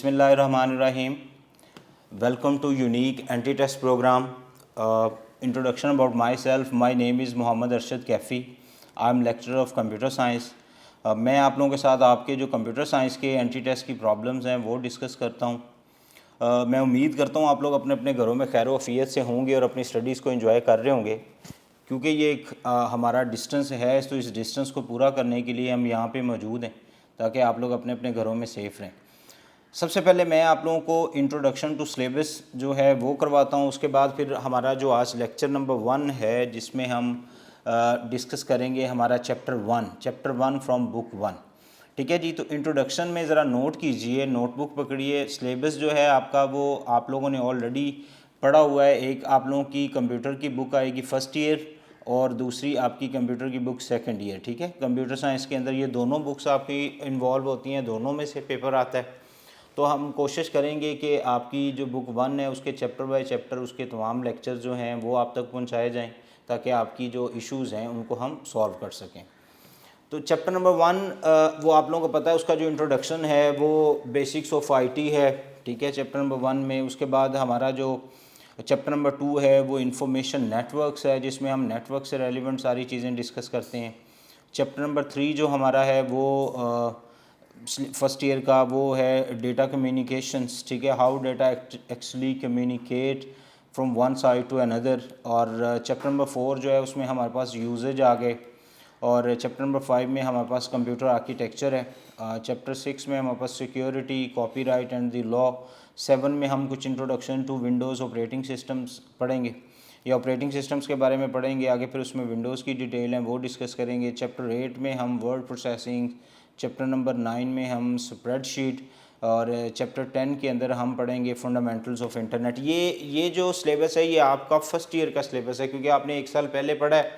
Bismillahirrahmanirrahim. Welcome to Unique Anti-Test Program. Introduction about myself. My name is Mohammad Arshad Kafi. I am lecturer of Computer Science. मैं आप लोगों के साथ आपके जो कंप्यूटर साइंस के एंटी टेस्ट की प्रॉब्लम्स हैं वो डिस्कस करता हूँ। मैं उम्मीद करता हूँ आप लोग अपने अपने घरों में खैर वफ़ियत से होंगे और अपनी स्टडीज़ को एंजॉय कर रहे होंगे, क्योंकि ये एक हमारा डिस्टेंस है, तो इस डिस्टेंस को पूरा करने के लिए हम यहाँ पे मौजूद हैं ताकि आप लोग अपने अपने घरों में सेफ़ रहें। सबसे पहले मैं आप लोगों को इंट्रोडक्शन टू सिलेबस जो है वो करवाता हूँ। उसके बाद फिर हमारा जो आज लेक्चर नंबर 1 है जिसमें हम डिस्कस करेंगे हमारा चैप्टर 1 फ्रॉम बुक 1। ठीक है जी। तो इंट्रोडक्शन में ज़रा नोट कीजिए, नोटबुक पकड़िए। सिलेबस जो है आपका वो आप लोगों ने ऑलरेडी पढ़ा हुआ है। एक आप लोगों की कंप्यूटर की बुक आएगी फर्स्ट ईयर और दूसरी आपकी कंप्यूटर की बुक सेकंड ईयर। ठीक है। कंप्यूटर साइंस के अंदर ये दोनों बुक्स आपकी इन्वॉल्व होती हैं, दोनों में से पेपर आता है। तो हम कोशिश करेंगे कि आपकी जो बुक 1 है उसके चैप्टर बाय चैप्टर उसके तमाम लेक्चर जो हैं वो आप तक पहुंचाए जाएं ताकि आपकी जो इश्यूज़ हैं उनको हम सॉल्व कर सकें। तो चैप्टर नंबर 1 वो आप लोगों को पता है, उसका जो इंट्रोडक्शन है वो बेसिक्स ऑफ आईटी है। ठीक है, चैप्टर नंबर 1 में। उसके बाद हमारा जो चैप्टर नंबर 2 है वो इंफॉर्मेशन नेटवर्क्स है, जिसमें हम नेटवर्क से रेलिवेंट सारी चीज़ें डिस्कस करते हैं। चैप्टर नंबर 3 जो हमारा है वो फर्स्ट ईयर का वो है डेटा कम्युनिकेशंस। ठीक है, how data actually communicate from one side to another. और चैप्टर नंबर 4 जो है उसमें हमारे पास यूजेज आ गए। और चैप्टर नंबर 5 में हमारे पास कंप्यूटर आर्किटेक्चर है। चैप्टर 6 में हमारे पास security, copyright and the law. 7 में हम कुछ introduction to Windows operating systems पढ़ेंगे, या ऑपरेटिंग सिस्टम्स के बारे में पढ़ेंगे आगे। फिर उसमें विंडोज़ की डिटेल है वो डिस्कस करेंगे। चैप्टर 8 में हम वर्ड प्रोसेसिंग, चैप्टर नंबर 9 में हम स्प्रेडशीट, और चैप्टर 10 के अंदर हम पढ़ेंगे फंडामेंटल्स ऑफ इंटरनेट। ये जो सिलेबस है ये आपका फर्स्ट ईयर का सिलेबस है, क्योंकि आपने एक साल पहले पढ़ा है।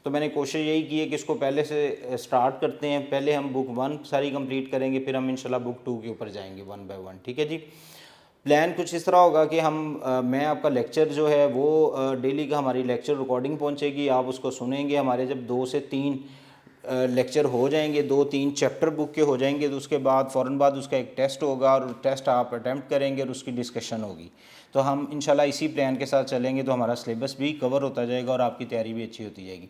तो मैंने कोशिश यही की है कि इसको पहले से स्टार्ट करते हैं। पहले हम बुक 1 सारी कंप्लीट करेंगे, फिर हम इंशाल्लाह बुक 2 के ऊपर जाएंगे 1 बाय 1। ठीक है जी। प्लान कुछ इस तरह होगा कि मैं आपका लेक्चर जो है वो डेली का हमारी लेक्चर रिकॉर्डिंग पहुंचेगी, आप उसको सुनेंगे। हमारे जब 2 से 3 लेक्चर हो जाएंगे, 2-3 चैप्टर बुक के हो जाएंगे, तो उसके बाद फ़ौरन बाद उसका एक टेस्ट होगा और टेस्ट आप अटैम्प्ट करेंगे और उसकी डिस्कशन होगी। तो हम इंशाल्लाह इसी प्लान के साथ चलेंगे तो हमारा सिलेबस भी कवर होता जाएगा और आपकी तैयारी भी अच्छी होती जाएगी।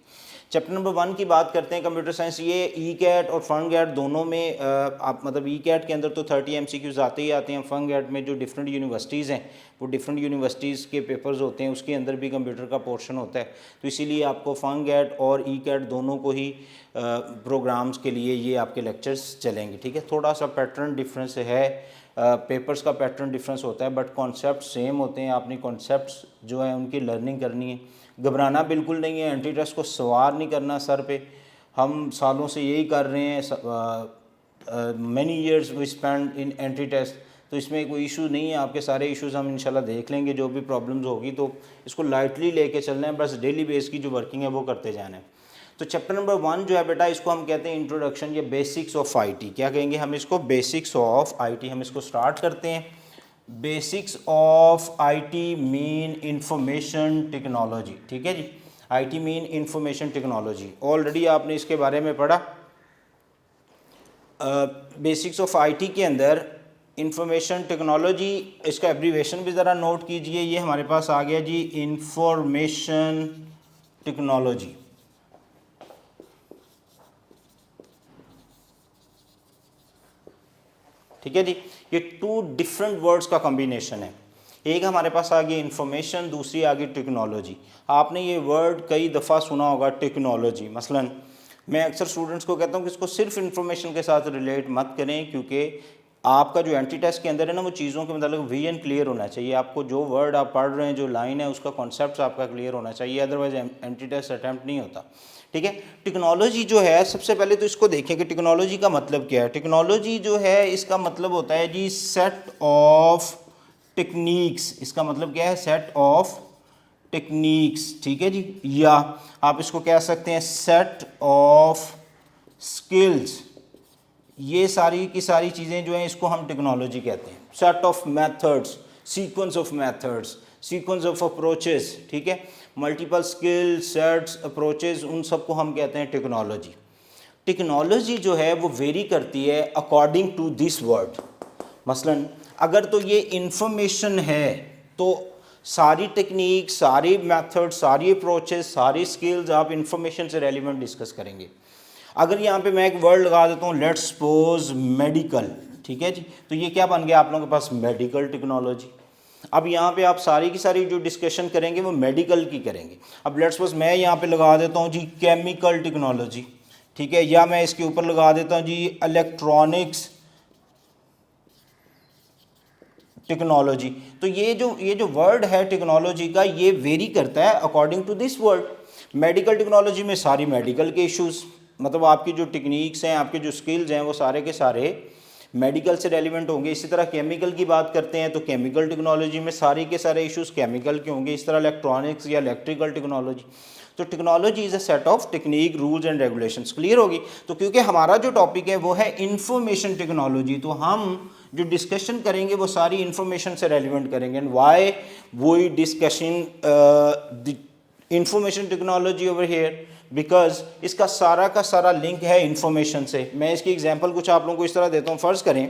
चैप्टर नंबर 1 की बात करते हैं, कंप्यूटर साइंस। ये ई कैट और फन गैट दोनों में आप मतलब ई कैट के अंदर तो 30 MCQs आते ही आते हैं। फन गैट में जो डिफरेंट यूनिवर्सिटीज़ हैं वो डिफरेंट यूनिवर्सिटीज़ के पेपर्स होते हैं, उसके अंदर भी कंप्यूटर का पोर्शन होता है। तो इसीलिए आपको फन गैट और ई कैट दोनों को ही प्रोग्राम्स के लिए ये आपके लेक्चर्स चलेंगे। ठीक है, थोड़ा सा पैटर्न डिफरेंस है, पेपर्स का पैटर्न डिफरेंस होता है, बट कॉन्सेप्ट सेम होते हैं। आपने कॉन्सेप्ट्स जो है उनकी लर्निंग करनी है, घबराना बिल्कुल नहीं है। एंटी टेस्ट को सवार नहीं करना सर पे। हम सालों से यही कर रहे हैं, many years we spend in anti test, तो इसमें कोई इशू नहीं है। आपके सारे इश्यूज हम इंशाल्लाह देख लेंगे, जो भी प्रॉब्लम्स होगी तो इसको लाइटली लेके चलना है, बस डेली बेस की जो वर्किंग है वो करते जाना है। तो चैप्टर नंबर 1 जो है बेटा, इसको हम कहते हैं इंट्रोडक्शन या बेसिक्स ऑफ आईटी। क्या कहेंगे हम इसको? Basics of IT. हम इसको स्टार्ट करते हैं। Basics of IT mean information technology. ठीक है जी, IT mean information technology. Already आपने इसके बारे में पढ़ा। बेसिक्स ऑफ आईटी के अंदर इंफॉर्मेशन टेक्नोलॉजी, इसका एब्रीवेशन भी ज़रा नोट कीजिए। ये हमारे पास आ गया जी, इंफॉर्मेशन टेक्नोलॉजी। ठीक है जी, ये 2 डिफरेंट वर्ड्स का कॉम्बिनेशन है। एक हमारे पास आ गई इंफॉर्मेशन, दूसरी आ गई टेक्नोलॉजी। आपने ये वर्ड कई दफ़ा सुना होगा, टेक्नोलॉजी। मसलन मैं अक्सर स्टूडेंट्स को कहता हूँ कि इसको सिर्फ इंफॉर्मेशन के साथ रिलेट मत करें, क्योंकि आपका जो एंटी टेस्ट के अंदर है ना वो चीज़ों के मतलब विजन क्लियर होना चाहिए। आपको जो वर्ड आप पढ़ रहे हैं, जो लाइन है, उसका कॉन्सेप्ट आपका क्लियर होना चाहिए, अदरवाइज एंटी टेस्ट अटैम्प्ट नहीं होता। ठीक है, टेक्नोलॉजी जो है, सबसे पहले तो इसको देखें कि टेक्नोलॉजी का मतलब क्या है। टेक्नोलॉजी जो है इसका मतलब होता है जी सेट ऑफ टेक्निक्स। इसका मतलब क्या है? Set of techniques. ठीक है जी, या आप इसको कह सकते हैं सेट ऑफ स्किल्स। ये सारी की सारी चीज़ें जो हैं इसको हम टेक्नोलॉजी कहते हैं। Set of methods, sequence of methods, sequence of approaches. ठीक है, मल्टीपल स्किल सेट्स, अप्रोचेस, उन सबको हम कहते हैं टेक्नोलॉजी। टेक्नोलॉजी जो है वो वेरी करती है अकॉर्डिंग टू दिस वर्ड। मसलन अगर तो ये इंफॉर्मेशन है तो सारी टेक्निक, सारी मेथड, सारी अप्रोचेस, सारी स्किल्स आप इंफॉर्मेशन से रेलिवेंट डिस्कस करेंगे। अगर यहाँ पे मैं एक वर्ड लगा देता हूँ, लेट्स सपोज मेडिकल, ठीक है जी, तो ये क्या बन गया आप लोगों के पास, मेडिकल टेक्नोलॉजी। अब यहाँ पे आप सारी की सारी जो डिस्कशन करेंगे वो मेडिकल की करेंगे। अब लेट्स सपोज मैं यहाँ पे लगा देता हूँ जी केमिकल टेक्नोलॉजी, ठीक है, या मैं इसके ऊपर लगा देता हूँ जी इलेक्ट्रॉनिक्स टेक्नोलॉजी। तो ये जो वर्ड है टेक्नोलॉजी का, ये वेरी करता है according to this word. Medical technology में सारी मेडिकल के इश्यूज, मतलब आपकी जो टेक्निक्स हैं, आपके जो स्किल्स हैं, वो सारे के सारे मेडिकल से रेलिवेंट होंगे। इसी तरह केमिकल की बात करते हैं तो केमिकल टेक्नोलॉजी में सारे के सारे इश्यूज केमिकल के होंगे। इस तरह इलेक्ट्रॉनिक्स या इलेक्ट्रिकल टेक्नोलॉजी। तो technology is a set of technique, rules and regulations. Clear होगी। तो क्योंकि हमारा जो टॉपिक है वो है इंफॉर्मेशन टेक्नोलॉजी, तो हम जो डिस्कशन करेंगे वो सारी इंफॉर्मेशन से रेलिवेंट करेंगे। And why we discussion the information technology over here, because इसका सारा का सारा लिंक है इंफॉर्मेशन से। मैं इसकी एग्जांपल कुछ आप लोगों को इस तरह देता हूँ। फ़र्ज़ करें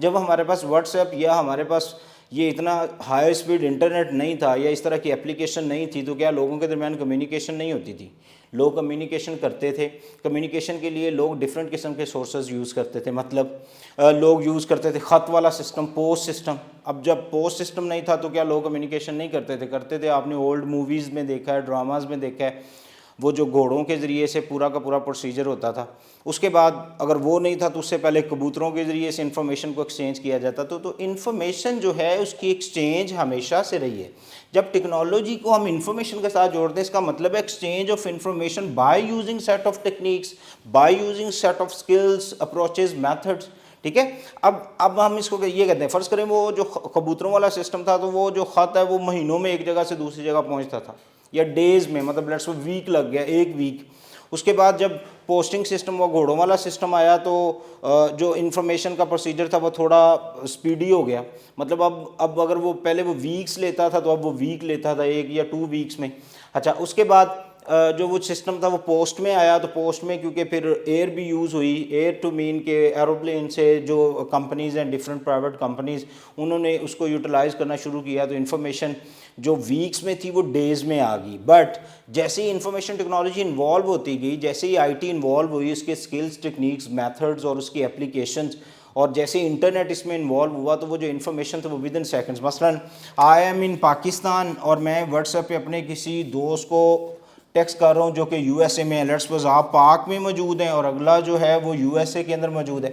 जब हमारे पास व्हाट्सएप या हमारे पास ये इतना हाई स्पीड इंटरनेट नहीं था या इस तरह की एप्लीकेशन नहीं थी, तो क्या लोगों के दरमियान कम्युनिकेशन नहीं होती थी? लोग कम्युनिकेशन करते थे। कम्युनिकेशन के लिए लोग डिफरेंट किस्म के सोर्सेज यूज़ करते थे। मतलब लोग यूज़ करते थे ख़त वाला सिस्टम, पोस्ट सिस्टम। अब जब पोस्ट सिस्टम नहीं था तो क्या लोग कम्युनिकेशन नहीं करते थे? आपने ओल्ड मूवीज़ में देखा है, ड्रामाज में देखा है, वो जो घोड़ों के ज़रिए से पूरा का पूरा प्रोसीजर होता था। उसके बाद अगर वो नहीं था तो उससे पहले कबूतरों के ज़रिए से इन्फॉर्मेशन को एक्सचेंज किया जाता। तो इन्फॉर्मेशन जो है उसकी एक्सचेंज हमेशा से रही है। जब टेक्नोलॉजी को हम इन्फॉर्मेशन के साथ जोड़ते हैं, इसका मतलब है exchange of information by using set of techniques, by using set of skills, approaches, methods. ठीक है। अब हम इसको ये कहते हैं, फ़र्ज़ करें वो जो कबूतरों वाला सिस्टम था, तो वो जो ख़त है वो महीनों में एक जगह से दूसरी जगह पहुँचता था, या डेज़ में, मतलब लेट्स वीक लग गया, एक वीक। उसके बाद जब पोस्टिंग सिस्टम, वो घोड़ों वाला सिस्टम आया, तो जो इन्फॉर्मेशन का प्रोसीजर था वो थोड़ा स्पीडी हो गया। मतलब अब अगर वो पहले वो वीक्स लेता था तो अब वो वीक लेता था, 1 या 2 वीक्स में। अच्छा, उसके बाद जो वो सिस्टम था वो पोस्ट में आया, तो पोस्ट में क्योंकि फिर एयर भी यूज़ हुई, एयर टू मीन के एरोप्लेन से जो कंपनीज़ हैं, डिफरेंट प्राइवेट कंपनीज़, उन्होंने उसको यूटिलाइज़ करना शुरू किया, तो इन्फॉर्मेशन जो वीक्स में थी वो डेज़ में आ गई। बट जैसे ही इंफॉर्मेशन टेक्नोलॉजी इन्वॉल्व होती गई, जैसे ही आईटी इन्वॉल्व हुई, उसके स्किल्स, टेक्निक्स, मेथड्स और उसकी एप्लीकेशंस, और जैसे इंटरनेट इसमें इन्वॉल्व हुआ, तो वो जो इन्फॉर्मेशन था वो विद इन सेकेंड्स। मसलन आई एम इन पाकिस्तान और मैं व्हाट्सएप पे अपने किसी दोस्त को टेक्स्ट कर रहा हूँ जो कि यूएसए में है। लेट्स सपोज आप पाक में मौजूद हैं और अगला जो है वो यूएसए के अंदर मौजूद है।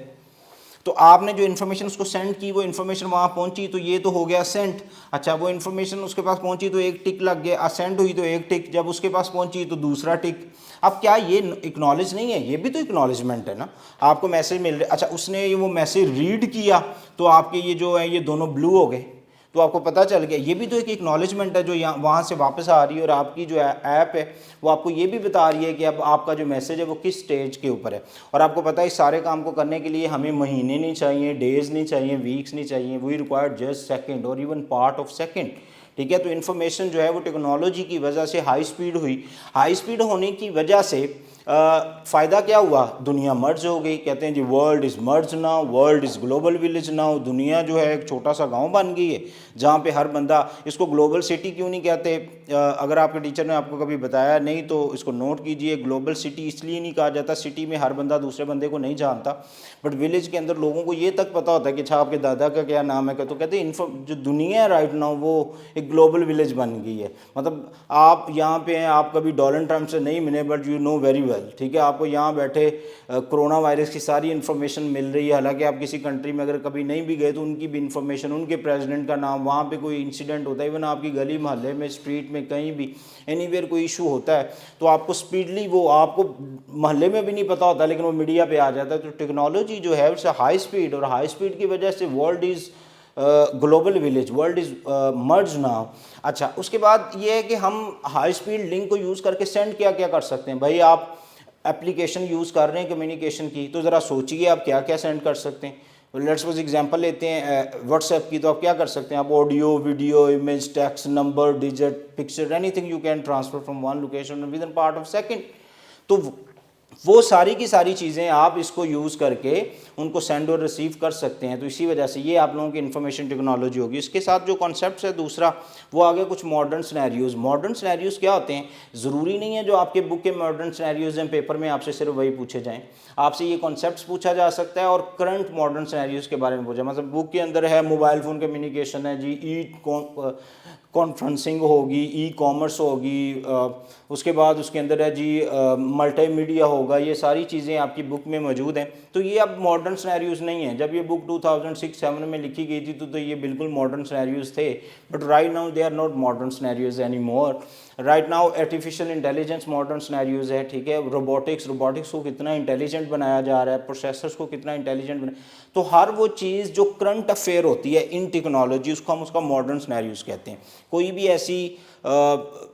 तो आपने जो इन्फॉर्मेशन उसको सेंड की, वो इन्फॉर्मेशन वहाँ पहुँची, तो ये तो हो गया सेंड। अच्छा, वो इन्फॉर्मेशन उसके पास पहुँची तो एक टिक लग गया, सेंड हुई तो एक टिक, जब उसके पास पहुँची तो दूसरा टिक। अब क्या ये एक्नॉलेज नहीं है? ये भी तो एक्नॉलेजमेंट है ना। आपको मैसेज मिल रहा है, अच्छा उसने वो मैसेज रीड किया तो आपके ये जो है ये दोनों ब्लू हो गए, तो आपको पता चल गया। ये भी तो एक एक्नॉलेजमेंट है जो यहाँ वहाँ से वापस आ रही है, और आपकी जो ऐप है वो आपको ये भी बता रही है कि अब आपका जो मैसेज है वो किस स्टेज के ऊपर है। और आपको पता है इस सारे काम को करने के लिए हमें महीने नहीं चाहिए, डेज़ नहीं चाहिए, वीक्स नहीं चाहिए, वी रिक्वायर जस्ट सेकेंड और इवन पार्ट ऑफ सेकेंड। ठीक है। तो इन्फॉर्मेशन जो है वो टेक्नोलॉजी की वजह से हाई स्पीड हुई। हाई स्पीड होने की वजह से फ़ायदा क्या हुआ? दुनिया मर्ज हो गई। कहते हैं जी world is merge now, world is global village now. दुनिया जो है एक छोटा सा गांव बन गई है जहाँ पे हर बंदा, इसको ग्लोबल सिटी क्यों नहीं कहते? अगर आपके टीचर ने आपको कभी बताया नहीं तो इसको नोट कीजिए। ग्लोबल सिटी इसलिए नहीं कहा जाता, सिटी में हर बंदा दूसरे बंदे को नहीं जानता, बट विलेज के अंदर लोगों को ये तक पता होता है कि अच्छा आपके दादा का क्या नाम है। तो कहते हैं जो दुनिया है राइट नाउ वो एक ग्लोबल विलेज बन गई है। मतलब आप यहाँ पे हैं, आप कभी डोनाल्ड ट्रंप से नहीं मिले, but you know very well. ठीक है। आपको यहाँ बैठे कोरोना वायरस की सारी इन्फॉर्मेशन मिल रही है। हालांकि आप किसी कंट्री में अगर कभी नहीं भी गए तो उनकी भी इन्फॉर्मेशन, उनके प्रेसिडेंट का नाम, वहाँ पे कोई इंसिडेंट होता है, इवन आपकी गली मोहल्ले में, स्ट्रीट में, कहीं भी एनीवेयर कोई इशू होता है तो आपको स्पीडली, वो आपको मोहल्ले में भी नहीं पता होता लेकिन वो मीडिया पे आ जाता है। तो टेक्नोलॉजी जो है उससे हाई स्पीड, और हाई स्पीड की वजह से world is global village, world is merge now. अच्छा, उसके बाद ये है कि हम हाई स्पीड लिंक को यूज़ करके सेंड क्या क्या कर सकते हैं। भाई आप एप्लीकेशन यूज़ कर रहे हैं कम्युनिकेशन की, तो ज़रा सोचिए आप क्या क्या सेंड कर सकते हैं। लेट्स सपोज एग्जांपल लेते हैं व्हाट्सएप की, तो आप क्या कर सकते हैं? आप audio, video, image, text, number, digit, picture, anything you can transfer from one location with in part of second. तो वो सारी की सारी चीज़ें आप इसको यूज़ करके उनको सेंड और रिसीव कर सकते हैं। तो इसी वजह से ये आप लोगों की इन्फॉर्मेशन टेक्नोलॉजी होगी। इसके साथ जो कॉन्सेप्ट्स है दूसरा, वो आगे कुछ मॉडर्न सिनेरियोज़। मॉडर्न सिनेरियोज़ क्या होते हैं? ज़रूरी नहीं है जो आपके बुक के मॉडर्न सिनेरियोज़ हैं पेपर में आपसे सिर्फ वही पूछे जाएँ। आपसे ये कॉन्सेप्ट्स पूछा जा सकता है और करंट मॉडर्न सिनेरियोज़ के बारे में पूछा। मतलब बुक के अंदर है मोबाइल फ़ोन कम्युनिकेशन है जी, कॉन्फ्रेंसिंग होगी, ई कॉमर्स होगी, उसके बाद उसके अंदर है जी मल्टीमीडिया होगा। ये सारी चीज़ें आपकी बुक में मौजूद हैं। तो ये अब मॉडर्न सिनेरियोज़ नहीं है। जब ये बुक 2006-07 में लिखी गई थी तो ये बिल्कुल मॉडर्न सिनेरियोज़ थे, but right now they are not modern scenarios any more. Right now artificial intelligence modern scenarios है, ठीक है। रोबोटिक्स को कितना इंटेलिजेंट बनाया जा रहा है, प्रोसेसर्स को कितना इंटेलिजेंट बना, तो हर वो चीज़ जो करंट अफेयर होती है इन टेक्नोलॉजी, उसको हम उसका मॉडर्न सिनेरियोज़ कहते हैं। कोई भी ऐसी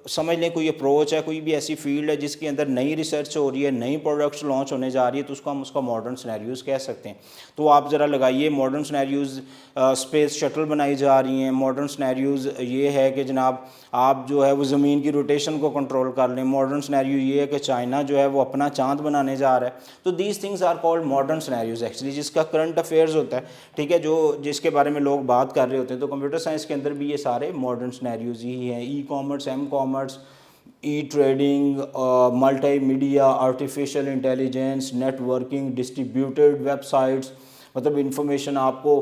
समझ लें कोई अप्रोच है, कोई भी ऐसी फील्ड है जिसके अंदर नई रिसर्च हो रही है, नई प्रोडक्ट्स लॉन्च होने जा रही है, तो उसको हम उसका मॉडर्न सिनेरियोज़ कह सकते हैं। तो आप ज़रा लगाइए मॉडर्न सिनेरियोज़, स्पेस शटल बनाई जा रही हैं। मॉडर्न सिनेरियोज़ ये है कि जनाब आप जो है वो ज़मीन की रोटेशन को कंट्रोल कर लें। मॉडर्न सिनेरियो ये है कि चाइना जो है वो अपना चांद बनाने जा रहा है। तो these things are called modern scenarios actually, जिसका करंट अफेयर्स होता है, ठीक है, जो जिसके बारे में लोग बात कर रहे होते हैं। तो कंप्यूटर साइंस के अंदर भी ये सारे मॉडर्न सिनेरियोज़ ही हैं। E commerce, m commerce, e trading, multimedia, artificial intelligence, networking, distributed websites. मतलब इंफॉर्मेशन आपको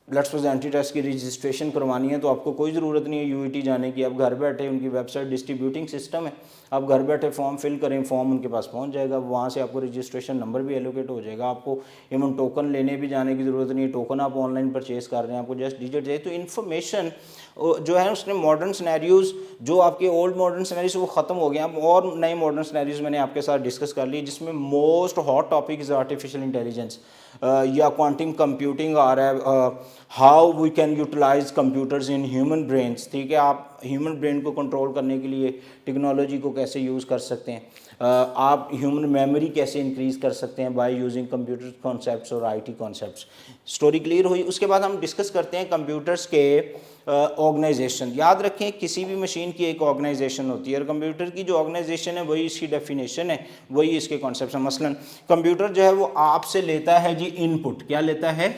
लेट्स सपोज एंटी ट्रस्ट की रजिस्ट्रेशन करवानी है तो आपको कोई ज़रूरत नहीं है यूईटी जाने की। आप घर बैठे, उनकी वेबसाइट डिस्ट्रीब्यूटिंग सिस्टम है, आप घर बैठे फॉर्म फिल करें, फॉर्म उनके पास पहुंच जाएगा, वहाँ से आपको रजिस्ट्रेशन नंबर भी एलोकेट हो जाएगा। आपको इवन टोकन लेने भी जाने की ज़रूरत नहीं है, टोकन आप ऑनलाइन परचेज़ कर रहे हैं, आपको जस्ट डिजिट चाहिए। तो इन्फॉर्मेशन जो है उसने मॉडर्न सिनेरियोज़, जो आपके ओल्ड मॉडर्न सिनेरियोज वो ख़त्म हो गए। अब और नए मॉडर्न सिनेरियोज मैंने आपके साथ डिस्कस कर लिए, जिसमें most hot topic is artificial intelligence या क्वांटम कंप्यूटिंग आ रहा है। How we can utilise computers in human brains, ठीक है। आप ह्यूमन ब्रेन को कंट्रोल करने के लिए टेक्नोलॉजी को कैसे यूज़ कर सकते हैं। आप ह्यूमन मेमोरी कैसे इंक्रीज़ कर सकते हैं बाय यूजिंग कंप्यूटर कॉन्सेप्ट्स और आईटी कॉन्सेप्ट्स। स्टोरी क्लियर हुई। उसके बाद हम डिस्कस करते हैं कंप्यूटर्स के ऑर्गेनाइजेशन। याद रखें किसी भी मशीन की एक ऑर्गेनाइजेशन होती है और कंप्यूटर की जो ऑर्गेनाइजेशन है वही इसकी डेफिनेशन है, वही इसके कॉन्सेप्ट है। मसलन कंप्यूटर जो है वो आपसे लेता है जी इनपुट। क्या लेता है?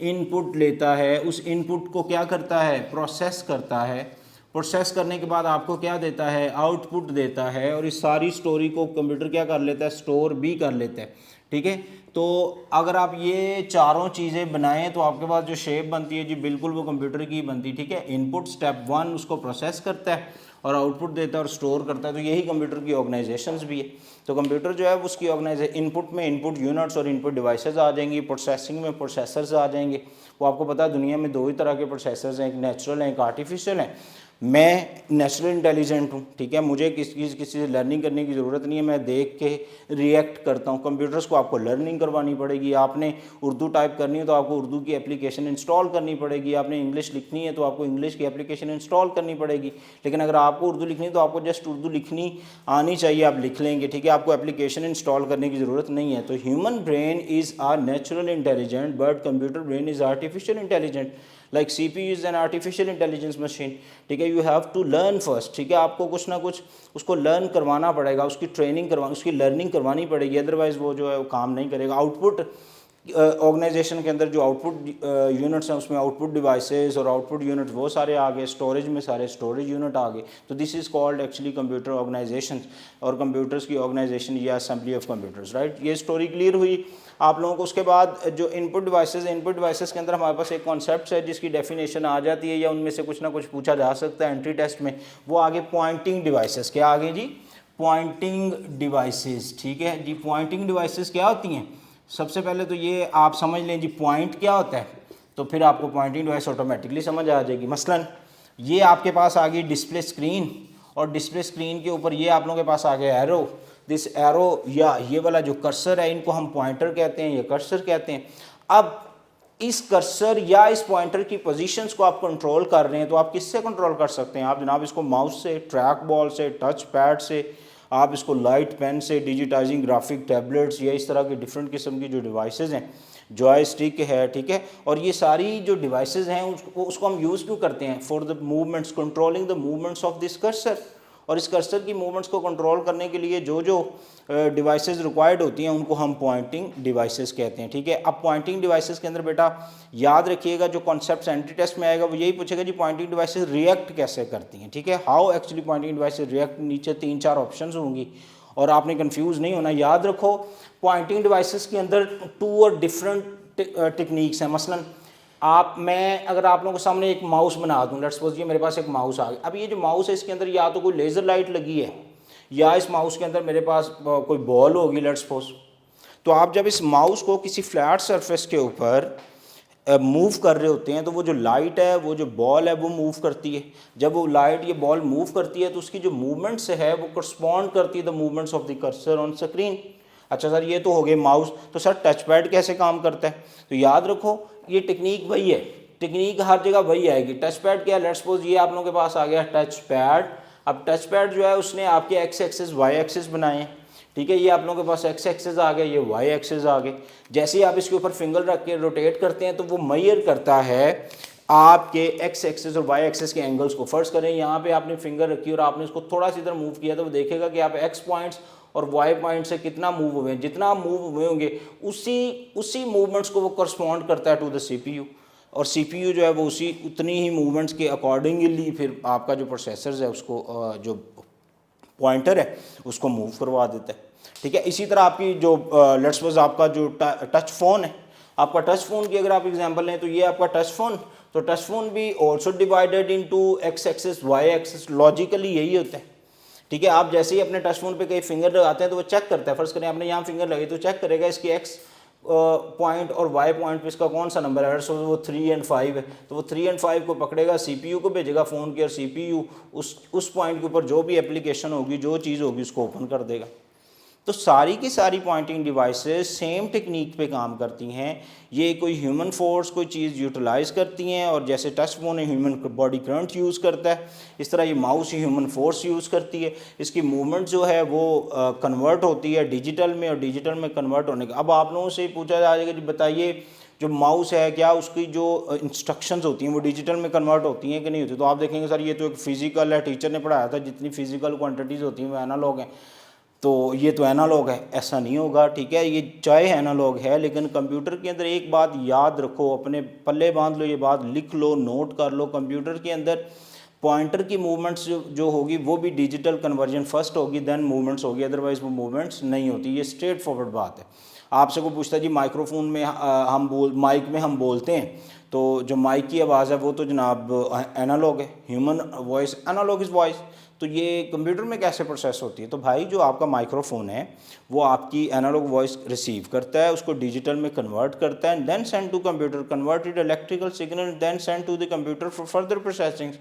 इनपुट लेता है। उस इनपुट को क्या करता है? प्रोसेस करता है। प्रोसेस करने के बाद आपको क्या देता है? आउटपुट देता है। और इस सारी स्टोरी को कंप्यूटर क्या कर लेता है? स्टोर भी कर लेता है, ठीक है। तो अगर आप ये चारों चीज़ें बनाएं तो आपके पास जो शेप बनती है जी बिल्कुल वो कंप्यूटर की बनती है, ठीक है। इनपुट स्टेप 1 उसको प्रोसेस करता है और आउटपुट देता है और स्टोर करता है। तो यही कंप्यूटर की ऑर्गेनाइजेशंस भी है। तो कंप्यूटर जो है उसकी ऑर्गेनाइजेशन, इनपुट में इनपुट यूनिट्स और इनपुट डिवाइसेस आ जाएंगी, प्रोसेसिंग में प्रोसेसर्स आ जाएंगे। वो आपको पता है दुनिया में दो ही तरह के प्रोसेसर्स हैं, एक नेचुरल है, एक आर्टिफिशियल है। मैं नेचुरल इंटेलिजेंट हूँ, ठीक है, मुझे किसी से लर्निंग करने की ज़रूरत नहीं है, मैं देख के रिएक्ट करता हूँ। कंप्यूटर्स को आपको लर्निंग करवानी पड़ेगी। आपने उर्दू टाइप करनी है तो आपको उर्दू की एप्लीकेशन इंस्टॉल करनी पड़ेगी। आपने इंग्लिश लिखनी है तो आपको इंग्लिश की एप्लीकेशन इंस्टॉल करनी पड़ेगी। लेकिन अगर आपको उर्दू लिखनी है तो आपको जस्ट उर्दू लिखनी आनी चाहिए, आप लिख लेंगे, ठीक है। आपको एप्लीकेशन इंस्टॉल करने की ज़रूरत नहीं है। तो human brain is a natural intelligent but computer brain is artificial intelligent. Like CPU is an artificial intelligence machine, ठीक है। You have to learn first, ठीक है। आपको कुछ ना कुछ उसको लर्न करवाना पड़ेगा, उसकी ट्रेनिंग उसकी लर्निंग करवानी पड़ेगी, अदरवाइज़ वो जो है वो काम नहीं करेगा। आउटपुट ऑर्गेनाइजेशन के अंदर जो आउटपुट यूनिट्स हैं उसमें आउटपुट डिवाइसेस और आउटपुट यूनिट्स वो सारे आ गए। स्टोरेज में सारे स्टोरेज यूनिट आ गए। तो this is called actually computer organisation. और कंप्यूटर्स की ऑर्गेनाइजेशन या असेंबली ऑफ कंप्यूटर्स, राइट। ये स्टोरी क्लियर हुई आप लोगों को। उसके बाद जो इनपुट डिवाइसेस के अंदर हमारे पास एक कॉन्सेप्ट है जिसकी डेफिनेशन आ जाती है या उनमें से कुछ ना कुछ पूछा जा सकता है एंट्री टेस्ट में। वो आगे पॉइंटिंग डिवाइसेस। क्या आगे जी? पॉइंटिंग डिवाइसेस, ठीक है जी। पॉइंटिंग डिवाइसेस क्या होती हैं? सबसे पहले तो ये आप समझ लें जी पॉइंट क्या होता है, तो फिर आपको पॉइंटिंग डिवाइस ऑटोमेटिकली समझ आ जाएगी। मसलन ये आपके पास आ गई डिस्प्ले स्क्रीन और डिस्प्ले स्क्रीन के ऊपर ये आप लोगों के पास आ गया एरो। दिस एरो या ये वाला जो कर्सर है इनको हम पॉइंटर कहते हैं या कर्सर कहते हैं। अब इस कर्सर या इस पॉइंटर की पोजीशंस को आप कंट्रोल कर रहे हैं तो आप किससे कंट्रोल कर सकते हैं? आप जनाब इसको माउस से, ट्रैक बॉल से, टच पैड से, आप इसको लाइट पेन से, डिजिटाइजिंग ग्राफिक टैबलेट्स या इस तरह की डिफरेंट किस्म की जो डिवाइसेस हैं, जॉयस्टिक है, ठीक है। और ये सारी जो डिवाइसेस हैं उसको हम यूज़ क्यों करते हैं? For the movements, controlling the movements of this cursor. और इस कर्सर की मूवमेंट्स को कंट्रोल करने के लिए जो जो डिवाइसेस रिक्वायर्ड होती हैं उनको हम पॉइंटिंग डिवाइसेस कहते हैं, ठीक है। अब पॉइंटिंग डिवाइसेस के अंदर बेटा याद रखिएगा जो कॉन्सेप्ट एंट्री टेस्ट में आएगा वो यही पूछेगा जी पॉइंटिंग डिवाइसेस रिएक्ट कैसे करती हैं, ठीक है। How actually pointing devices react, नीचे 3-4 ऑप्शंस होंगी और आपने कंफ्यूज नहीं होना। याद रखो पॉइंटिंग डिवाइसेस के अंदर 2 और डिफरेंट टेक्निक्स हैं। मसलन मैं अगर आप लोगों के सामने एक माउस बना दूं, लेट्स सपोज ये मेरे पास एक माउस आ गया। अब ये जो माउस है इसके अंदर या तो कोई लेज़र लाइट लगी है या इस माउस के अंदर मेरे पास कोई बॉल होगी लेट्स सपोज। तो आप जब इस माउस को किसी फ्लैट सरफेस के ऊपर मूव कर रहे होते हैं तो वो जो लाइट है, वो जो बॉल है वो मूव करती है। जब वो लाइट ये बॉल मूव करती है तो उसकी जो मूवमेंट्स है वो करस्पॉन्ड करती है the movements of the cursor on screen. अच्छा सर ये तो हो गए माउस, तो सर टच पैड कैसे काम करता है? तो याद रखो ये टेक्निक वही है, टेक्निक हर जगह वही आएगी। टच पैड क्या, लेट्स सपोज ये आप लोगों के पास आ गया टच पैड। अब टच पैड जो है उसने आपके एक्स एक्सिस वाई एक्सिस बनाए हैं, ठीक है। ये आप लोगों के पास एक्स एक्सिस आ गए, ये वाई एक्सिस आ गए। जैसे ही आप इसके ऊपर फिंगर रख के रोटेट करते हैं तो वो मेजर करता है आपके एक्स एक्सिस और वाई एक्सिस के एंगल्स को। फर्स्ट करें यहाँ पे आपने फिंगर रखी और आपने इसको थोड़ा सी इधर मूव किया तो वो देखेगा कि आप एक्स पॉइंट्स और वाई पॉइंट से कितना मूव हुए हैं। जितना मूव हुए होंगे उसी मूवमेंट्स को वो करस्पॉन्ड करता है टू द सीपीयू, और सीपीयू जो है वो उतनी ही मूवमेंट्स के अकॉर्डिंगली फिर आपका जो प्रोसेसर है उसको जो पॉइंटर है उसको मूव करवा देता है, ठीक है। इसी तरह आपकी जो लेट्स सपोज आपका जो टच फ़ोन है, आपका टच फ़ोन की अगर आप एग्जांपल लें तो ये आपका टच फ़ोन, तो टच फ़ोन भी also divided into X axis Y axis, logically यही होता है, ठीक है। आप जैसे ही अपने टच फ़ोन पे कहीं फिंगर लगाते हैं तो वो चेक करता है। फर्स्ट करें आपने यहाँ फिंगर लगी तो चेक करेगा इसकी एक्स पॉइंट और वाई पॉइंट पे इसका कौन सा नंबर है। अगर सो वो 3 और 5 है तो वो 3 और 5 को पकड़ेगा, सीपीयू को भेजेगा फ़ोन की, और सीपीयू उस पॉइंट के ऊपर जो भी एप्लीकेशन होगी, जो चीज़ होगी उसको ओपन कर देगा। तो सारी की सारी पॉइंटिंग डिवाइसेस सेम टेक्निक पे काम करती हैं। ये कोई ह्यूमन फोर्स कोई चीज़ यूटिलाइज़ करती हैं, और जैसे touch phone human body current use करता है, इस तरह ये माउस ही ह्यूमन फोर्स यूज़ करती है। इसकी मूवमेंट जो है वो कन्वर्ट होती है डिजिटल में, और डिजिटल में कन्वर्ट होने का अब आप लोगों से पूछा जाएगा जी बताइए जो माउस है क्या उसकी जो इंस्ट्रक्शंस होती हैं वो डिजिटल में कन्वर्ट होती हैं कि नहीं होती? तो आप देखेंगे सर ये तो एक फ़िज़िकल है, टीचर ने पढ़ाया था जितनी फ़िज़िकल क्वांटिटीज़ होती हैं वो एनालॉग हैं, तो ये तो एनालॉग है। ऐसा नहीं होगा, ठीक है। ये चाहे एनालॉग है लेकिन कंप्यूटर के अंदर एक बात याद रखो, अपने पल्ले बांध लो, ये बात लिख लो, नोट कर लो। कंप्यूटर के अंदर पॉइंटर की मूवमेंट्स जो होगी वो भी डिजिटल कन्वर्जन फर्स्ट होगी, देन मूवमेंट्स होगी, अदरवाइज वो मूवमेंट्स नहीं होती। ये स्ट्रेट फॉरवर्ड बात है। आपसे को पूछता है जी माइक्रोफोन में माइक में हम बोलते हैं तो जो माइक की आवाज़ है वो तो जनाब एनालॉग है, human voice analogue is voice. तो ये कंप्यूटर में कैसे प्रोसेस होती है? तो भाई जो आपका माइक्रोफोन है वो आपकी एनालॉग वॉइस रिसीव करता है, उसको डिजिटल में कन्वर्ट करता है, then send to computer, converted electrical signal, then send to the computer for further processing.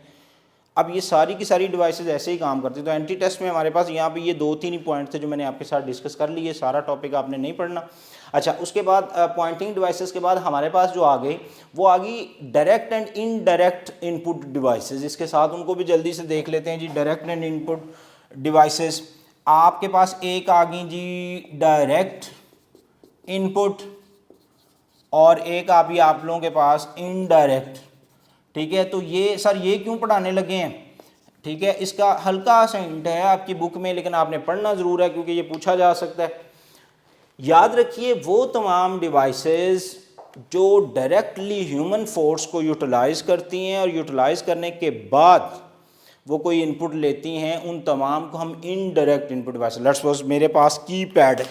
अब ये सारी की सारी डिवाइसेस ऐसे ही काम करती है। तो एंटी टेस्ट में हमारे पास यहाँ पे ये 2-3 ही पॉइंट थे जो मैंने आपके साथ डिस्कस कर लिए, सारा टॉपिक आपने नहीं पढ़ना। अच्छा, उसके बाद पॉइंटिंग डिवाइसेस के बाद हमारे पास जो आ गई वो आ गई direct and indirect input devices. इसके साथ उनको भी जल्दी से देख लेते हैं जी। डायरेक्ट एंड इनपुट डिवाइसेस आपके पास एक आ गई जी डायरेक्ट इनपुट, और एक आ गई आप लोगों के पास इनडायरेक्ट, ठीक है। तो ये सर ये क्यों पढ़ाने लगे हैं, ठीक है, इसका हल्का सा हिंट है आपकी बुक में, लेकिन आपने पढ़ना ज़रूर है क्योंकि ये पूछा जा सकता है। याद रखिए वो तमाम डिवाइसेस जो डायरेक्टली ह्यूमन फोर्स को यूटिलाइज़ करती हैं और यूटिलाइज़ करने के बाद वो कोई इनपुट लेती हैं, उन तमाम को हम indirect input device. Let's suppose मेरे पास कीपैड है,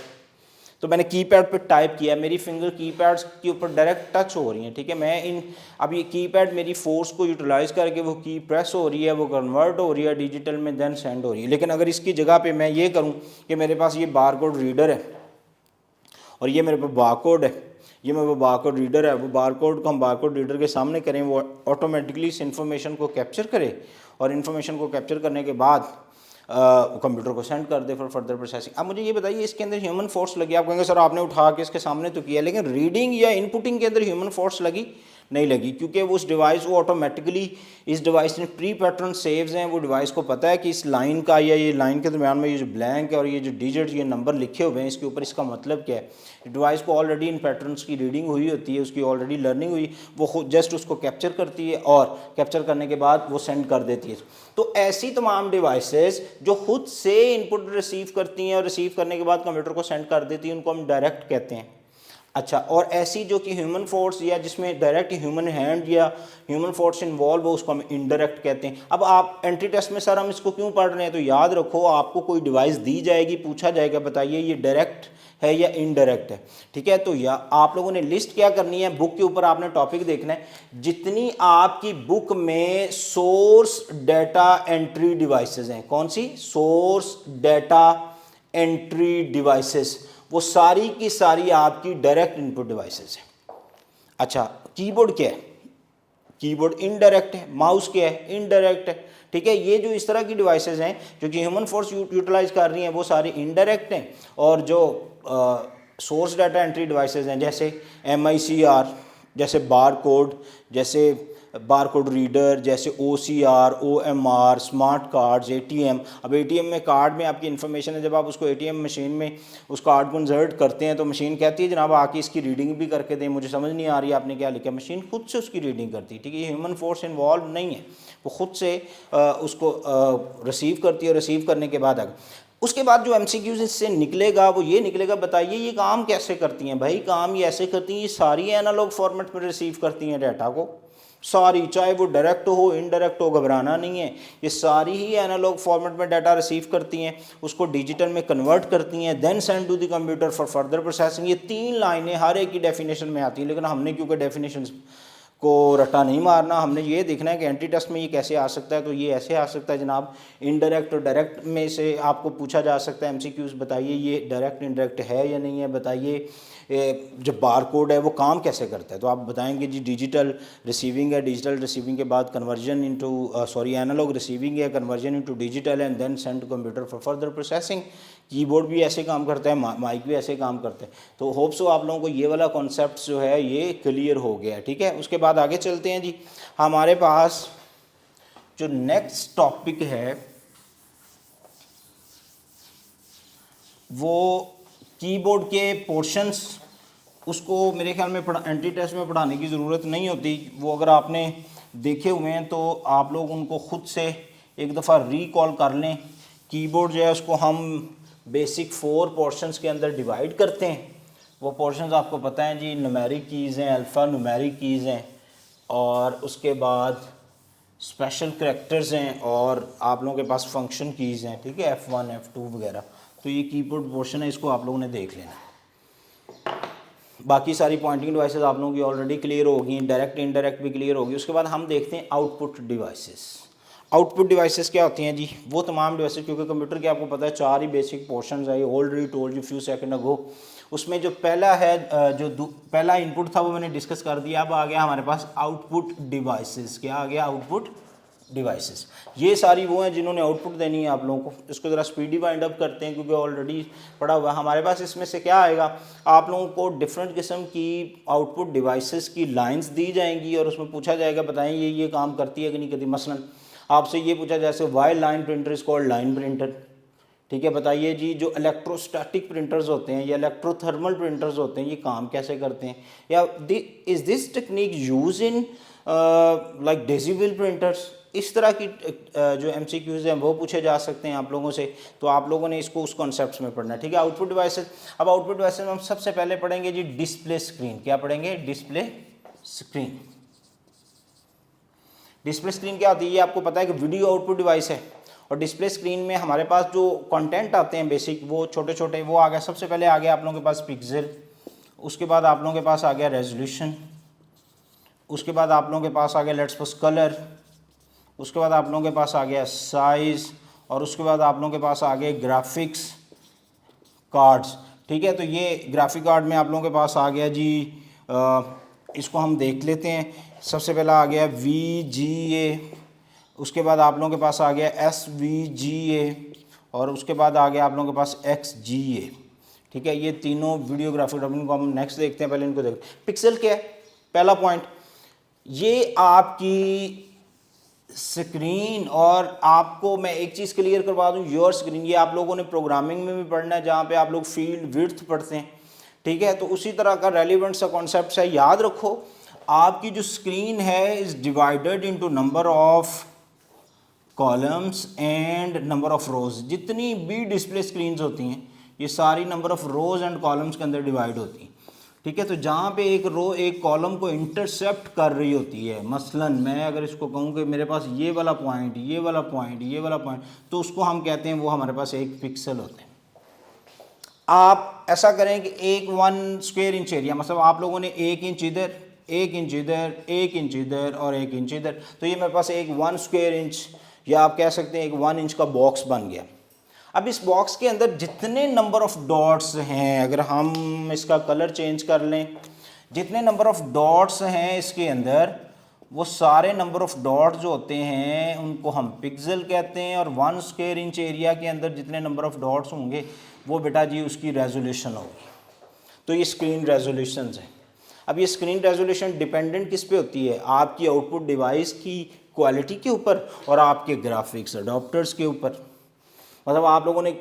तो मैंने कीपैड पे टाइप किया, मेरी फिंगर कीपैड के ऊपर डायरेक्ट टच हो रही है, ठीक है। मैं अब ये कीपैड मेरी फोर्स को यूटिलाइज़ करके वो की प्रेस हो रही है, वो कन्वर्ट हो रही है डिजिटल में, देन सेंड हो रही है। लेकिन अगर इसकी जगह पे मैं ये करूँ कि मेरे पास ये बारकोड रीडर है और ये मेरे पास बारकोड है, ये मेरे पास बारकोड रीडर है, वो बारकोड को हम बारकोड रीडर के सामने करें, वो ऑटोमेटिकली इस इन्फॉर्मेशन को कैप्चर करे, और इन्फॉर्मेशन को कैप्चर करने के बाद कंप्यूटर को सेंड कर दे फॉर फर्दर प्रोसेसिंग। अब मुझे ये बताइए इसके अंदर ह्यूमन फोर्स लगी? आप कहेंगे सर आपने उठा के इसके सामने तो किया, लेकिन रीडिंग या इनपुटिंग के अंदर ह्यूमन फोर्स लगी नहीं लगी, क्योंकि वो उस डिवाइस वो ऑटोमेटिकली इस डिवाइस में प्री पैटर्न सेव्स हैं। वो डिवाइस को पता है कि इस लाइन का या ये लाइन के दरमियान में ये जो ब्लैंक है और ये जो डिजिट ये नंबर लिखे हुए हैं इसके ऊपर इसका मतलब क्या है। डिवाइस को ऑलरेडी इन पैटर्न्स की रीडिंग हुई होती है, उसकी ऑलरेडी लर्निंग हुई, वो खुद जस्ट उसको कैप्चर करती है और कैप्चर करने के बाद वो सेंड कर देती है। तो ऐसी तमाम डिवाइसेस जो खुद से इनपुट रिसीव करती हैं और रिसीव करने के बाद कंप्यूटर को सेंड कर देती हैं उनको हम डायरेक्ट कहते हैं। अच्छा, और ऐसी जो कि ह्यूमन फोर्स या जिसमें डायरेक्ट ह्यूमन हैंड या ह्यूमन फोर्स इन्वॉल्व हो उसको हम इनडायरेक्ट कहते हैं। अब आप एंट्री टेस्ट में सर हम इसको क्यों पढ़ रहे हैं, तो याद रखो आपको कोई डिवाइस दी जाएगी, पूछा जाएगा बताइए ये डायरेक्ट है या इनडायरेक्ट है। ठीक है, तो या आप लोगों ने लिस्ट क्या करनी है, बुक के ऊपर आपने टॉपिक देखना है, जितनी आपकी बुक में सोर्स डाटा एंट्री डिवाइसेस हैं, कौन सी सोर्स डाटा एंट्री डिवाइसेस, वो सारी की सारी आपकी डायरेक्ट इनपुट डिवाइसेस हैं। अच्छा, कीबोर्ड क्या है, कीबोर्ड इनडायरेक्ट है, माउस क्या है इनडायरेक्ट है। ठीक है, ये जो इस तरह की डिवाइसेस हैं जो कि ह्यूमन फोर्स यूटिलाइज कर रही हैं वो सारी इनडायरेक्ट हैं। और जो सोर्स डाटा एंट्री डिवाइसेस हैं जैसे MICR, जैसे बार कोड, जैसे बार कोड रीडर, जैसे OCR, OMR, smart cards, ATM। अब ATM में कार्ड में आपकी इन्फॉर्मेशन है, जब आप उसको ATM मशीन में उस कार्ड को इंसर्ट करते हैं तो मशीन कहती है जनाब आके इसकी रीडिंग भी करके दें, मुझे समझ नहीं आ रही आपने क्या लिखा। मशीन खुद से उसकी रीडिंग करती है। ठीक है, ह्यूमन फोर्स इन्वॉल्व नहीं है, वो खुद से उसको रिसीव करती है। रिसीव करने के बाद आगे उसके बाद जो MCQs इससे निकलेगा वो ये निकलेगा, बताइए ये काम कैसे करती हैं। भाई काम ये ऐसे करती हैं, ये सारी एनालॉग फॉर्मेट में रिसीव करती हैं डाटा को, सारी, चाहे वो डायरेक्ट हो इनडायरेक्ट हो, घबराना नहीं है, ये सारी ही एनालॉग फॉर्मेट में डाटा रिसीव करती हैं, उसको डिजिटल में कन्वर्ट करती हैं, then send to the computer for further processing. ये 3 लाइनें हर एक की डेफिनेशन में आती हैं, लेकिन हमने क्योंकि डेफिनेशन को रटा नहीं मारना, हमने ये देखना है कि एंट्री टेस्ट में ये कैसे आ सकता है। तो ये ऐसे आ सकता है जनाब, इनडायरेक्ट और डायरेक्ट में से आपको पूछा जा सकता है MCQs, बताइए ये डायरेक्ट इनडायरेक्ट है या नहीं है, बताइए जो बार कोड है वो काम कैसे करता है। तो आप बताएंगे जी डिजिटल रिसीविंग है, डिजिटल रिसीविंग के बाद कन्वर्जन इनटू एनालॉग रिसीविंग है, conversion into digital and then send to computer for further processing. Keyboard भी ऐसे काम करता है, माइक भी ऐसे काम करते हैं। तो होप सो आप लोगों को ये वाला कॉन्सेप्ट जो है ये क्लियर हो गया है। ठीक है, उसके बाद आगे चलते हैं जी। हमारे पास जो नेक्स्ट टॉपिक है वो कीबोर्ड के पोर्शंस, उसको मेरे ख्याल में एंट्री टेस्ट में पढ़ाने की ज़रूरत नहीं होती। वो अगर आपने देखे हुए हैं तो आप लोग उनको खुद से एक दफ़ा रिकॉल कर लें। कीबोर्ड जो है उसको हम बेसिक 4 पोर्शंस के अंदर डिवाइड करते हैं। वो पोर्शंस आपको पता है जी, न्यूमेरिक कीज़ हैं, अल्फ़ा न्यूमेरिक कीज़ हैं, और उसके बाद स्पेशल करैक्टर्स हैं, और आप लोगों के पास फंक्शन कीज़ हैं। ठीक है, F1 F2 वगैरह। तो ये कीबोर्ड पोर्शन है, इसको आप लोगों ने देख लेना। बाकी सारी पॉइंटिंग डिवाइसेस आप लोगों की ऑलरेडी क्लियर होगी, डायरेक्ट इनडायरेक्ट भी क्लियर होगी। उसके बाद हम देखते हैं आउटपुट डिवाइसेस। आउटपुट डिवाइसेस क्या होती हैं जी, वो तमाम डिवाइसेस, क्योंकि कंप्यूटर के आपको पता है 4 ही बेसिक पोर्शंस है, already told you few second अगो। उसमें जो पहला है पहला इनपुट था वो मैंने डिस्कस कर दिया। अब आ गया हमारे पास आउटपुट डिवाइसेस। क्या आ गया, आउटपुट डिवाइसेस। ये सारी वो हैं जिन्होंने आउटपुट देनी है आप लोगों को। इसको ज़रा स्पीडी वाइंड अप करते हैं क्योंकि ऑलरेडी पड़ा हुआ है हमारे पास। इसमें से क्या आएगा, आप लोगों को डिफरेंट किस्म की आउटपुट डिवाइसेस की लाइंस दी जाएंगी और उसमें पूछा जाएगा बताएं ये काम करती है कि नहीं करती। मसलन आपसे ये पूछा जैसे why line printer is called line printer. ठीक है, बताइए जी जो इलेक्ट्रोस्टैटिक प्रिंटर्स होते हैं या इलेक्ट्रोथर्मल प्रिंटर्स होते हैं ये काम कैसे करते हैं, या is this technique use in like decibel printers. इस तरह की जो MCQs हैं वो पूछे जा सकते हैं आप लोगों से। तो आप लोगों ने इसको उस कॉन्सेप्ट्स में पढ़ना है। ठीक है, आउटपुट डिवाइसेस। अब आउटपुट डिवाइसेस में हम सबसे पहले पढ़ेंगे जी डिस्प्ले स्क्रीन। क्या पढ़ेंगे, डिस्प्ले स्क्रीन। डिस्प्ले स्क्रीन क्या होती है, ये आपको पता है कि वीडियो आउटपुट डिवाइस है। और डिस्प्ले स्क्रीन में हमारे पास जो कंटेंट आते हैं बेसिक, वो छोटे छोटे वो आ गया। सबसे पहले आ गया आप लोगों के पास पिक्सल, उसके बाद आप लोगों के पास आ गया रेजोल्यूशन, उसके बाद आप लोगों के पास आ गया लेट्स सपोज कलर, उसके बाद आप लोगों के पास आ गया साइज़, और उसके बाद आप लोगों के पास आ गए ग्राफिक्स कार्ड्स। ठीक है, तो ये ग्राफिक कार्ड में आप लोगों के पास आ गया जी, इसको हम देख लेते हैं। सबसे पहला आ गया VGA, उसके बाद आप लोगों के पास आ गया SVGA, और उसके बाद आ गया आप लोगों के पास XGA। ठीक है, ये तीनों वीडियोग्राफिक, इनको हम नेक्स्ट देखते हैं, पहले इनको देखते हैं। पिक्सल क्या है, पहला पॉइंट, ये आपकी स्क्रीन, और आपको मैं एक चीज़ क्लियर करवा दूं, योर स्क्रीन, ये आप लोगों ने प्रोग्रामिंग में भी पढ़ना है जहाँ पे आप लोग फील्ड विड्थ पढ़ते हैं, ठीक है। तो उसी तरह का रेलिवेंट सा कॉन्सेप्ट है। याद रखो आपकी जो स्क्रीन है is divided into number of columns and number of रोज। जितनी भी डिस्प्ले स्क्रीन्स होती हैं ये सारी number of rose and columns के अंदर डिवाइड होती हैं, ठीक है। तो जहाँ पे एक रो एक कॉलम को इंटरसेप्ट कर रही होती है, मसलन मैं अगर इसको कहूँ कि मेरे पास ये वाला पॉइंट, ये वाला पॉइंट, ये वाला पॉइंट, तो उसको हम कहते हैं वो हमारे पास एक पिक्सल होते हैं। आप ऐसा करें कि एक 1 स्क्वायर इंच एरिया, मतलब आप लोगों ने 1 इंच इधर, 1 इंच इधर, 1 इंच इधर और 1 इंच इधर, तो ये मेरे पास एक 1 स्क्वायर इंच, या आप कह सकते हैं एक 1 इंच का बॉक्स बन गया। अब इस बॉक्स के अंदर जितने नंबर ऑफ डॉट्स हैं, अगर हम इसका कलर चेंज कर लें, जितने नंबर ऑफ डॉट्स हैं इसके अंदर, वो सारे नंबर ऑफ डॉट्स जो होते हैं उनको हम पिक्सल कहते हैं। और 1 स्क्वायर इंच एरिया के अंदर जितने नंबर ऑफ डॉट्स होंगे वो बेटा जी उसकी रेजोल्यूशन होगी। तो ये स्क्रीन रेजोल्यूशंस हैं। अब ये स्क्रीन रेजोल्यूशन डिपेंडेंट किस पे होती है? आपकी आउटपुट डिवाइस की क्वालिटी के ऊपर और आपके ग्राफिक्स अडॉप्टर्स के ऊपर। मतलब आप लोगों ने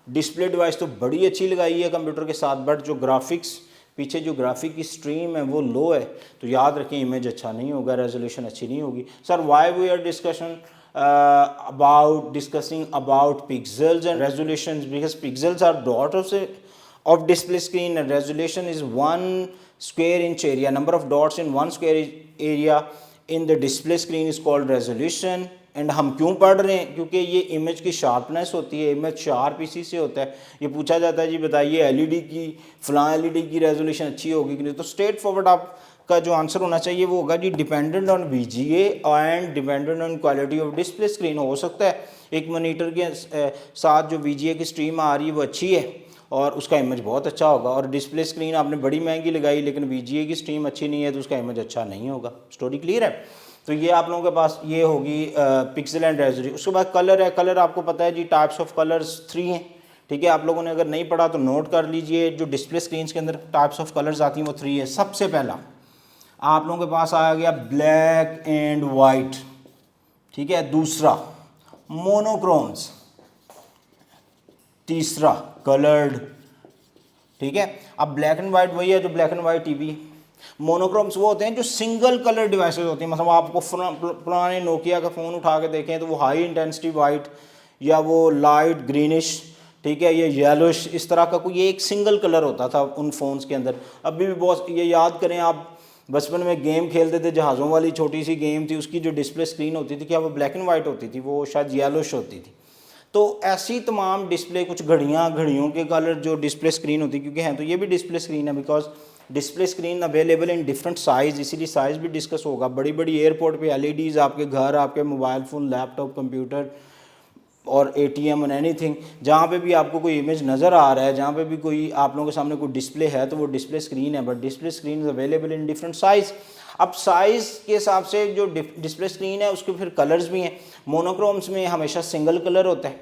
डिस्प्ले डिवाइस तो बड़ी अच्छी लगाई है कंप्यूटर के साथ, बट जो ग्राफिक्स पीछे जो ग्राफिक की स्ट्रीम है वो लो है, तो याद रखें इमेज अच्छा नहीं होगा, रेजोल्यूशन अच्छी नहीं होगी। Sir why we are discussing about pixels and resolutions, because pixels are dots of display screen and resolution is 1 square inch area. Number of dots in 1 square area in the display screen is called resolution. And हम क्यों पढ़ रहे हैं? क्योंकि ये image की sharpness होती है, इमेज शार्प इसी से होता है। ये पूछा जाता है जी बताइए एलईडी की फलां एलईडी की रेजोल्यूशन अच्छी होगी कि नहीं, तो स्ट्रेट फॉरवर्ड आपका जो आंसर होना चाहिए वो होगा जी dependent on VGA and dependent on quality of display screen. हो सकता है एक मॉनिटर के साथ जो वीजीए की स्ट्रीम आ रही है वो अच्छी है और उसका इमेज बहुत अच्छा होगा, और डिस्प्ले स्क्रीन आपने बड़ी महंगी लगाई लेकिन वीजीए की स्ट्रीम अच्छी नहीं है तो उसका इमेज अच्छा नहीं होगा। स्टोरी क्लियर है? तो ये आप लोगों के पास ये होगी पिक्सल एंड रेजोल्यूशन। उसके बाद कलर है। कलर आपको पता है जी टाइप्स ऑफ कलर्स 3 हैं, ठीक है। आप लोगों ने अगर नहीं पढ़ा तो नोट कर लीजिए, जो डिस्प्ले स्क्रीन के अंदर टाइप्स ऑफ कलर्स आती हैं वो 3 है। सबसे पहला आप लोगों के पास आ गया ब्लैक एंड वाइट, ठीक है। दूसरा मोनोक्रोम्स, तीसरा कलर्ड, ठीक है। अब ब्लैक एंड वाइट वही है जो ब्लैक एंड वाइट टीवी। मोनोक्रोम्स वो होते हैं जो सिंगल कलर डिवाइसेस होती हैं। मतलब आपको पुराने नोकिया का फ़ोन उठा के देखें तो वो हाई इंटेंसिटी वाइट या वो लाइट ग्रीनिश, ठीक है, ये येलोश, इस तरह का कोई एक सिंगल कलर होता था उन फ़ोन्स के अंदर। अभी भी बहुत ये याद करें, आप बचपन में गेम खेलते थे, जहाज़ों वाली छोटी सी गेम थी, उसकी जो डिस्प्ले स्क्रीन होती थी क्या वो ब्लैक एंड वाइट होती थी? वो शायद येलोश होती थी। तो ऐसी तमाम डिस्प्ले, कुछ घड़ियों के कलर जो डिस्प्ले स्क्रीन होती है, क्योंकि हैं तो ये भी डिस्प्ले स्क्रीन है, because display screen available in different size, इसीलिए साइज़ भी डिस्कस होगा। बड़ी बड़ी एयरपोर्ट पे एलईडीज़, आपके घर, आपके मोबाइल फ़ोन, लैपटॉप, कंप्यूटर और एटीएम और एनीथिंग, जहाँ पे भी आपको कोई इमेज नज़र आ रहा है, जहाँ पे भी कोई आप लोगों के सामने कोई डिस्प्ले है तो वो डिस्प्ले स्क्रीन है, but display screen is available in different size. अब साइज़ के हिसाब से जो डिस्प्ले स्क्रीन है उसके फिर कलर्स भी हैं। मोनोक्रोम्स में हमेशा सिंगल कलर होता है,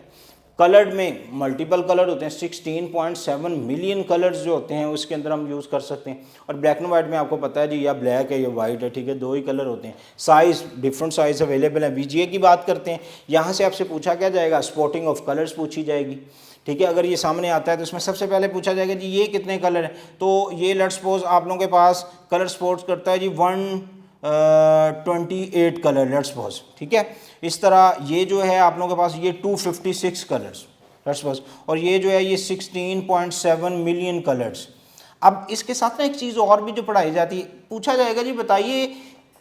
कलर्ड में मल्टीपल कलर होते हैं। 16.7 मिलियन कलर्स जो होते हैं उसके अंदर हम यूज़ कर सकते हैं। और ब्लैक एंड वाइट में आपको पता है जी या ब्लैक है या वाइट है, ठीक है, 2 ही कलर होते हैं। साइज़ डिफरेंट साइज़ अवेलेबल है। वीजीए की बात करते हैं, यहाँ से आपसे पूछा क्या जाएगा? स्पॉटिंग ऑफ कलर्स पूछी जाएगी, ठीक है। अगर ये सामने आता है तो इसमें सबसे पहले पूछा जाएगा जी ये कितने कलर हैं, तो ये लेट्स सपोज आप लोगों के पास कलर स्पॉट्स करता है जी 128 कलर लेट्स सपोज, ठीक है। इस तरह ये जो है आप लोगों के पास ये 256 कलर्स लेट्स सपोज, और ये जो है ये 16.7 मिलियन कलर्स। अब इसके साथ ना एक चीज़ और भी जो पढ़ाई जाती है, पूछा जाएगा जी बताइए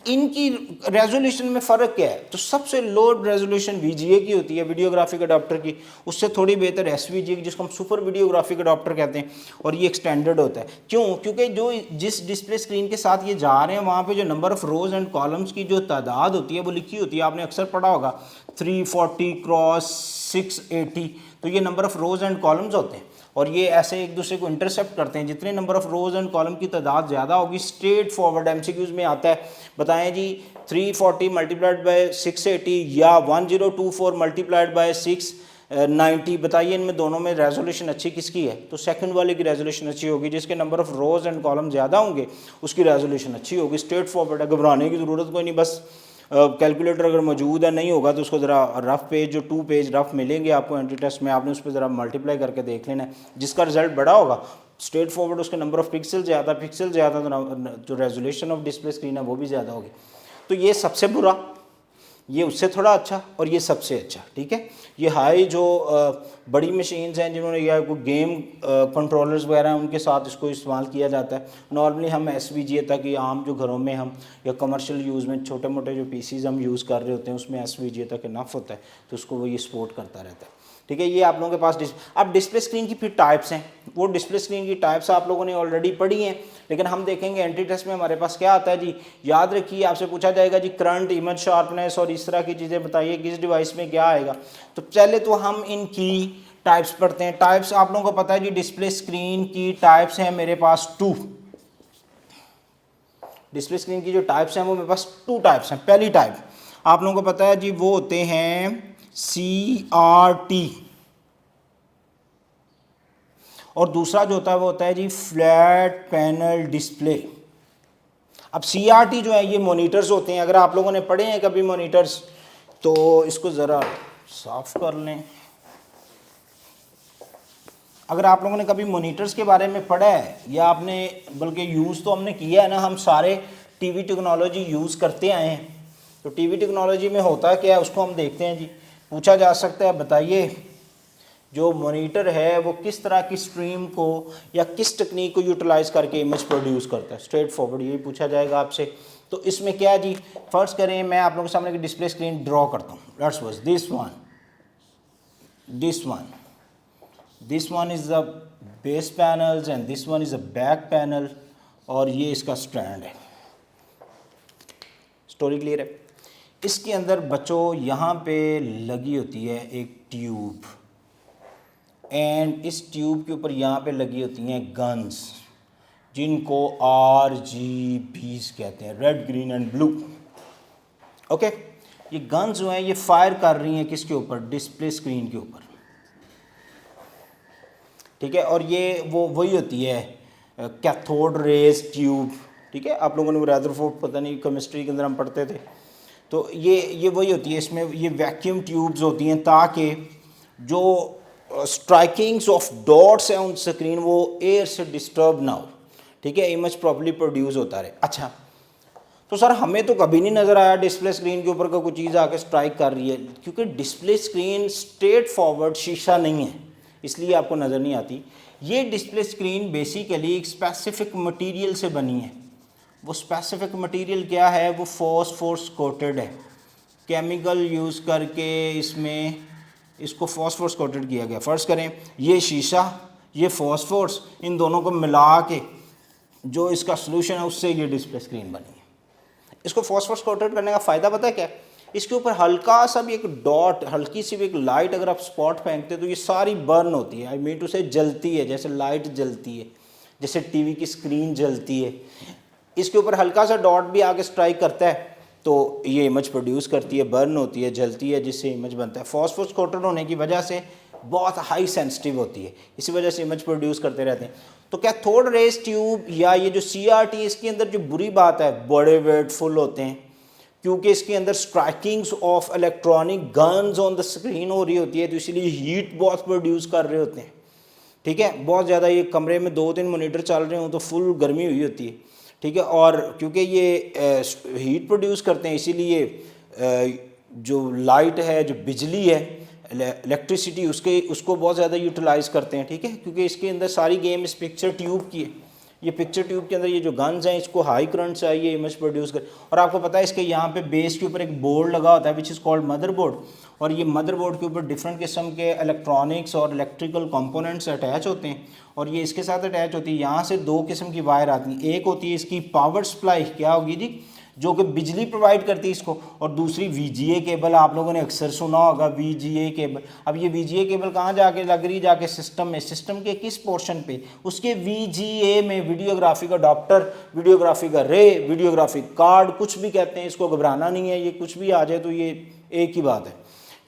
इनकी रेजोल्यूशन में फ़र्क क्या है? तो सबसे लो रेजोल्यूशन वीजीए की होती है, वीडियोग्राफिक अडॉप्टर की, उससे थोड़ी बेहतर एसवीजी की, जिसको हम सुपर वीडियोग्राफिक अडॉप्टर कहते हैं, और ये एक्सटेंडेड होता है। क्यों? क्योंकि जो जिस डिस्प्ले स्क्रीन के साथ ये जा रहे हैं वहाँ पे जो number of rows and columns की जो तादाद होती है वो लिखी होती है, आपने अक्सर पढ़ा होगा 340 क्रॉस 680, तो ये number of rows and columns होते हैं और ये ऐसे एक दूसरे को इंटरसेप्ट करते हैं। जितने number of rows and column की तादाद ज़्यादा होगी, स्ट्रेट फॉरवर्ड एमसीक्यूज़ में आता है, बताएं जी 340 मल्टीप्लाइड बाय 680 या 1024 मल्टीप्लाइड बाय 6 90। बताइए इनमें दोनों में रेजोल्यूशन अच्छी किसकी है? तो सेकंड वाले की रेजोल्यूशन अच्छी होगी। जिसके number of rose and column ज़्यादा होंगे उसकी रेजोल्यूशन अच्छी होगी। स्ट्रेट फॉरवर्ड है, घबराने की ज़रूरत कोई नहीं। बस कैलकुलेटर अगर मौजूद है, नहीं होगा तो उसको ज़रा रफ पेज, जो 2 पेज रफ मिलेंगे आपको एंट्री टेस्ट में, आपने उस पर ज़रा मल्टीप्लाई करके देख लेना है। जिसका रिजल्ट बड़ा होगा स्ट्रेट फॉरवर्ड, उसके नंबर ऑफ पिक्सल ज़्यादा तो जो रेजोल्यूशन ऑफ डिस्प्ले स्क्रीन है वो भी ज़्यादा होगी। तो ये सबसे बुरा, ये उससे थोड़ा अच्छा, और ये सबसे अच्छा। ठीक है, ये हाई जो बड़ी मशीन्स हैं जिन्होंने या कोई गेम कंट्रोलर्स वगैरह हैं उनके साथ इसको इस्तेमाल किया जाता है। नॉर्मली हम SVGA तक, ये आम जो घरों में हम या कमर्शियल यूज़ में छोटे मोटे जो PCs हम यूज़ कर रहे होते हैं उसमें SVGA तक इनफ होता है, तो उसको वो ये सपोर्ट करता रहता है। ठीक है, ये आप लोगों के पास अब डिस्प्ले स्क्रीन की फिर टाइप्स हैं। वो डिस्प्ले स्क्रीन की टाइप्स आप लोगों ने ऑलरेडी पढ़ी हैं, लेकिन हम देखेंगे एंट्री टेस्ट में हमारे पास क्या आता है जी। याद रखिए, आपसे पूछा जाएगा जी करंट, इमेज शार्पनेस और इस तरह की चीज़ें बताइए किस डिवाइस में क्या आएगा। तो पहले तो हम इनकी टाइप्स पढ़ते हैं। टाइप्स आप लोगों को पता है जी, डिस्प्ले स्क्रीन की टाइप्स हैं मेरे पास 2। डिस्प्ले स्क्रीन की जो टाइप्स हैं वो मेरे पास 2 टाइप्स हैं। पहली टाइप आप लोगों को पता है जी, वो होते हैं CRT, और दूसरा जो होता है वो होता है जी फ्लैट पैनल डिस्प्ले। अब CRT जो है ये मॉनिटर्स होते हैं। अगर आप लोगों ने पढ़े हैं कभी मॉनिटर्स तो इसको ज़रा साफ कर लें। अगर आप लोगों ने कभी मॉनिटर्स के बारे में पढ़ा है या आपने, बल्कि यूज़ तो हमने किया है ना, हम सारे टीवी टेक्नोलॉजी यूज़ करते आए हैं। तो टीवी टेक्नोलॉजी में होता क्या है उसको हम देखते हैं जी। पूछा जा सकता है बताइए जो मॉनिटर है वो किस तरह की स्ट्रीम को या किस टेक्निक को यूटिलाइज करके इमेज प्रोड्यूस करता है। स्ट्रेट फॉरवर्ड यही पूछा जाएगा आपसे। तो इसमें क्या जी, फर्स्ट करें मैं आप लोगों के सामने डिस्प्ले स्क्रीन ड्रॉ करता हूँ। Let's suppose this one is the base panels and this one is a back panel, और ये इसका स्टैंड है। स्टोरी क्लियर है? इसके अंदर बच्चों यहाँ पे लगी होती है एक ट्यूब, एंड इस ट्यूब के ऊपर यहाँ पे लगी होती हैं गन्स, जिनको RGBs कहते हैं, red green and blue. Okay, ये गन्स जो हैं ये फायर कर रही हैं किसके ऊपर? डिस्प्ले स्क्रीन के ऊपर। ठीक है, और ये वही होती है कैथोड रेज ट्यूब। ठीक है, आप लोगों ने रदरफोर्ड, पता नहीं केमिस्ट्री के अंदर हम पढ़ते थे, तो ये वही होती है। इसमें ये वैक्यूम ट्यूब्स होती हैं ताकि जो स्ट्राइकिंग्स ऑफ डॉट्स है उन स्क्रीन वो एयर से डिस्टर्ब ना हो। ठीक है, इमेज प्रॉपर्ली प्रोड्यूस होता रहे। अच्छा, तो सर हमें तो कभी नहीं नज़र आया डिस्प्ले स्क्रीन के ऊपर का कोई चीज़ आके स्ट्राइक कर रही है, क्योंकि डिस्प्ले स्क्रीन स्ट्रेट फॉरवर्ड शीशा नहीं है, इसलिए आपको नज़र नहीं आती। ये डिस्प्ले स्क्रीन बेसिकली एक स्पेसिफिक मटेरियल से बनी है। वो स्पेसिफिक मटेरियल क्या है? वो फॉस्फोरस कोटेड है। केमिकल यूज़ करके इसको फॉस्फोरस कोटेड किया गया। फर्ज करें ये शीशा, ये फॉस्फोरस, इन दोनों को मिला के जो इसका सोल्यूशन है उससे ये डिस्प्ले स्क्रीन बनी है। इसको फॉस्फोरस कोटेड करने का फ़ायदा पता है क्या? इसके ऊपर हल्का सा भी एक डॉट, हल्की सी भी एक लाइट अगर आप स्पॉट फेंकते तो ये सारी बर्न होती है। आई मीन टू से जलती है, जैसे लाइट जलती है, जैसे टीवी की स्क्रीन जलती है। इसके ऊपर हल्का सा डॉट भी आगे स्ट्राइक करता है तो ये इमेज प्रोड्यूस करती है, बर्न होती है, जलती है, जिससे इमेज बनता है। फॉस्फोरस कोटेड होने की वजह से बहुत हाई सेंसिटिव होती है, इसी वजह से इमेज प्रोड्यूस करते रहते हैं। तो कैथोड रेज ट्यूब या ये जो CRT है, इसके अंदर जो बुरी बात है, बड़े वेटफुल होते हैं, क्योंकि इसके अंदर strikings of electronic guns on the screen हो रही होती है, तो इसलिए हीट बहुत प्रोड्यूस कर रहे होते हैं। ठीक है, बहुत ज़्यादा, ये कमरे में 2-3 मॉनिटर चल रहे हों तो फुल गर्मी हुई होती है। ठीक है, और क्योंकि ये हीट प्रोड्यूस करते हैं, इसीलिए जो लाइट है, जो बिजली है, इलेक्ट्रिसिटी, उसको बहुत ज़्यादा यूटिलाइज़ करते हैं। ठीक है, क्योंकि इसके अंदर सारी गेम इस पिक्चर ट्यूब की है। ये पिक्चर ट्यूब के अंदर ये जो गन्स हैं इसको हाई करंट चाहिए इमेज प्रोड्यूस कर। और आपको पता है इसके यहाँ पे बेस के ऊपर एक बोर्ड लगा होता है विच इज़ कॉल्ड मदरबोर्ड, और ये मदरबोर्ड के ऊपर डिफरेंट किस्म के इलेक्ट्रॉनिक्स और इलेक्ट्रिकल कंपोनेंट्स अटैच होते हैं, और ये इसके साथ अटैच होती है। यहाँ से 2 किस्म की वायर आती हैं, एक होती है इसकी पावर सप्लाई, क्या होगी जी, जो कि बिजली प्रोवाइड करती है इसको, और दूसरी VGA केबल, आप लोगों ने अक्सर सुना होगा VGA केबल। अब ये VGA केबल कहाँ जाके लग रही, जाके सिस्टम में, सिस्टम के किस पोर्शन पे, उसके VGA में वीडियोग्राफी का अडॉप्टर, वीडियोग्राफी का रे, वीडियोग्राफी कार्ड, कुछ भी कहते हैं, इसको घबराना नहीं है, ये कुछ भी आ जाए तो ये एक ही बात है।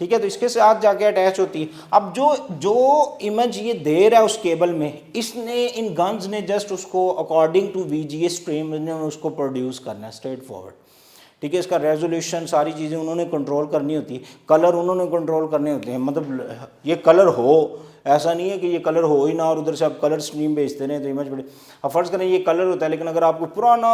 ठीक है, तो इसके साथ जाके अटैच होती है। अब जो इमेज ये दे रहा है उस केबल में, इसने इन गन्स ने जस्ट उसको अकॉर्डिंग टू VGA स्ट्रीम ने उसको प्रोड्यूस करना है स्ट्रेट फॉरवर्ड, ठीक है। इसका रेजोल्यूशन सारी चीज़ें उन्होंने कंट्रोल करनी होती है, कलर उन्होंने कंट्रोल करने होते हैं, मतलब ये कलर हो, ऐसा नहीं है कि ये कलर हो ही ना और उधर से आप कलर स्ट्रीम भेजते रहें तो इमेज बड़े। अब फ़र्ज़ करें ये कलर होता है, लेकिन अगर आपको पुराना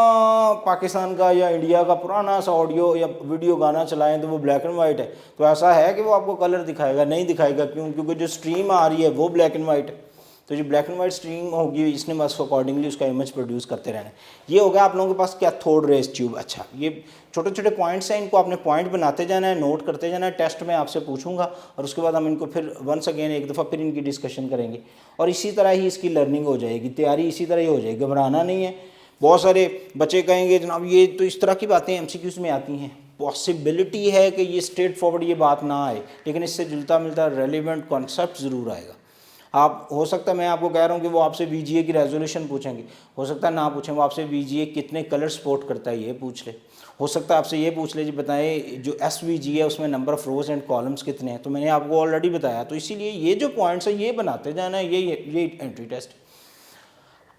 पाकिस्तान का या इंडिया का पुराना सा ऑडियो या वीडियो गाना चलाएं तो वो ब्लैक एंड वाइट है, तो ऐसा है कि वो आपको कलर दिखाएगा? नहीं दिखाएगा। क्यों? क्योंकि जो स्ट्रीम आ रही है वो ब्लैक एंड वाइट है। तो जो ब्लैक एंड वाइट स्ट्रीम होगी इसने बस अकॉर्डिंगली उसका इमेज प्रोड्यूस करते रहना है। ये हो गया आप लोगों के पास क्या, थर्ड रेस ट्यूब। अच्छा, ये छोटे छोटे पॉइंट्स हैं, इनको आपने पॉइंट बनाते जाना है, नोट करते जाना है। टेस्ट में आपसे पूछूंगा और उसके बाद हम इनको फिर वंस अगेन एक दफ़ा फिर इनकी डिस्कशन करेंगे और इसी तरह ही इसकी लर्निंग हो जाएगी, तैयारी इसी तरह ही हो जाएगी, घबराना नहीं है। बहुत सारे बच्चे कहेंगे जनाब ये तो इस तरह की बातें MCQs में आती हैं, पॉसिबिलिटी है कि ये स्ट्रेट फॉरवर्ड ये बात ना आए, लेकिन इससे जुलता मिलता रेलिवेंट कॉन्सेप्ट ज़रूर आएगा। आप हो सकता है मैं आपको कह रहा हूँ कि वो आपसे VGA की रेजोल्यूशन पूछेंगे, हो सकता है ना पूछें, वो आपसे VGA कितने कलर सपोर्ट करता है ये पूछ ले। हो सकता है आपसे ये पूछ ले जी बताएं जो SVG है उसमें number of rows and columns कितने हैं, तो मैंने आपको ऑलरेडी बताया। तो इसीलिए ये जो पॉइंट्स है ये बनाते जाना है, ये एंट्री टेस्ट।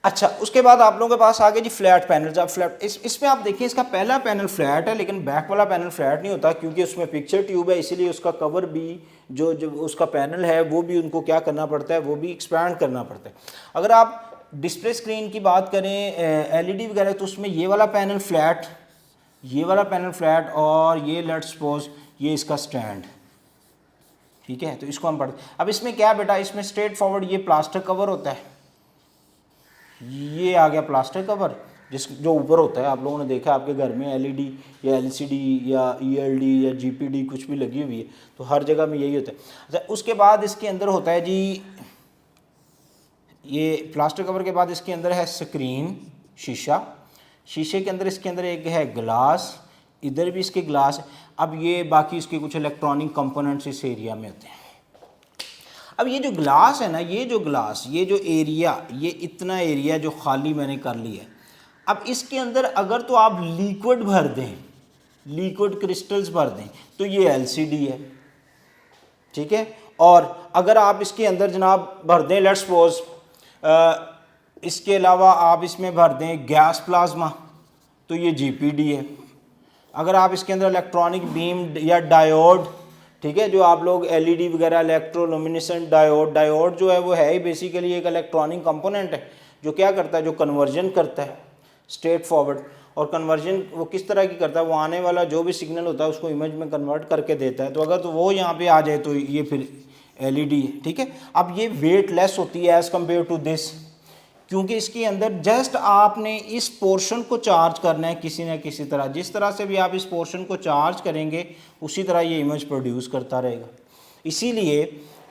अच्छा, उसके बाद आप लोगों के पास आगे जी फ्लैट पैनल। जब फ्लैट इसमें आप देखिए इसका पहला पैनल फ्लैट है, लेकिन बैक वाला पैनल फ्लैट नहीं होता क्योंकि उसमें पिक्चर ट्यूब है, इसीलिए उसका कवर भी जो उसका पैनल है वो भी उनको क्या करना पड़ता है, वो भी एक्सपैंड करना पड़ता है। अगर आप डिस्प्ले स्क्रीन की बात करें LED वगैरह, तो उसमें ये वाला पैनल फ्लैट, ये वाला पैनल फ्लैट और ये लेट्स सपोज ये इसका स्टैंड, ठीक है। तो इसको हम पढ़ते। अब इसमें क्या बेटा, इसमें स्ट्रेट फॉरवर्ड ये प्लास्टिक कवर होता है, ये आ गया प्लास्टिक कवर जो ऊपर होता है। आप लोगों ने देखा आपके घर में LED या LCD या ELD या GPD कुछ भी लगी हुई है तो हर जगह में यही होता है। अच्छा, उसके बाद इसके अंदर होता है जी ये प्लास्टिक कवर के बाद इसके अंदर है स्क्रीन, शीशा, शीशे के अंदर इसके अंदर एक है ग्लास, इधर भी इसके ग्लास है। अब ये बाकी इसके कुछ इलेक्ट्रॉनिक कंपोनेंट्स इस एरिया में होते हैं। अब ये जो ग्लास है ना, ये जो ग्लास, ये जो एरिया, ये इतना एरिया जो खाली मैंने कर लिया है, अब इसके अंदर अगर तो आप लिक्विड भर दें, लिक्विड क्रिस्टल्स भर दें तो ये LCD है, ठीक है। और अगर आप इसके अंदर जनाब भर दें लेट्स सपोज इसके अलावा आप इसमें भर दें गैस प्लाज्मा तो ये GPD है। अगर आप इसके अंदर इलेक्ट्रॉनिक बीम या डायोड, ठीक है, जो आप लोग LED वगैरह इलेक्ट्रोलुमिनेसेंट डायोड जो है वो है ही बेसिकली एक इलेक्ट्रॉनिक कंपोनेंट है जो क्या करता है, जो कन्वर्जन करता है स्ट्रेट फॉरवर्ड। और कन्वर्जन वो किस तरह की करता है, वो आने वाला जो भी सिग्नल होता है उसको इमेज में कन्वर्ट करके देता है। तो अगर तो वो यहाँ पे आ जाए तो ये फिर LED है, ठीक है। अब ये वेटलेस होती है एज़ कम्पेयर टू दिस, क्योंकि इसके अंदर जस्ट आपने इस पोर्शन को चार्ज करना है किसी न किसी तरह। जिस तरह से भी आप इस पोर्शन को चार्ज करेंगे उसी तरह ये इमेज प्रोड्यूस करता रहेगा। इसीलिए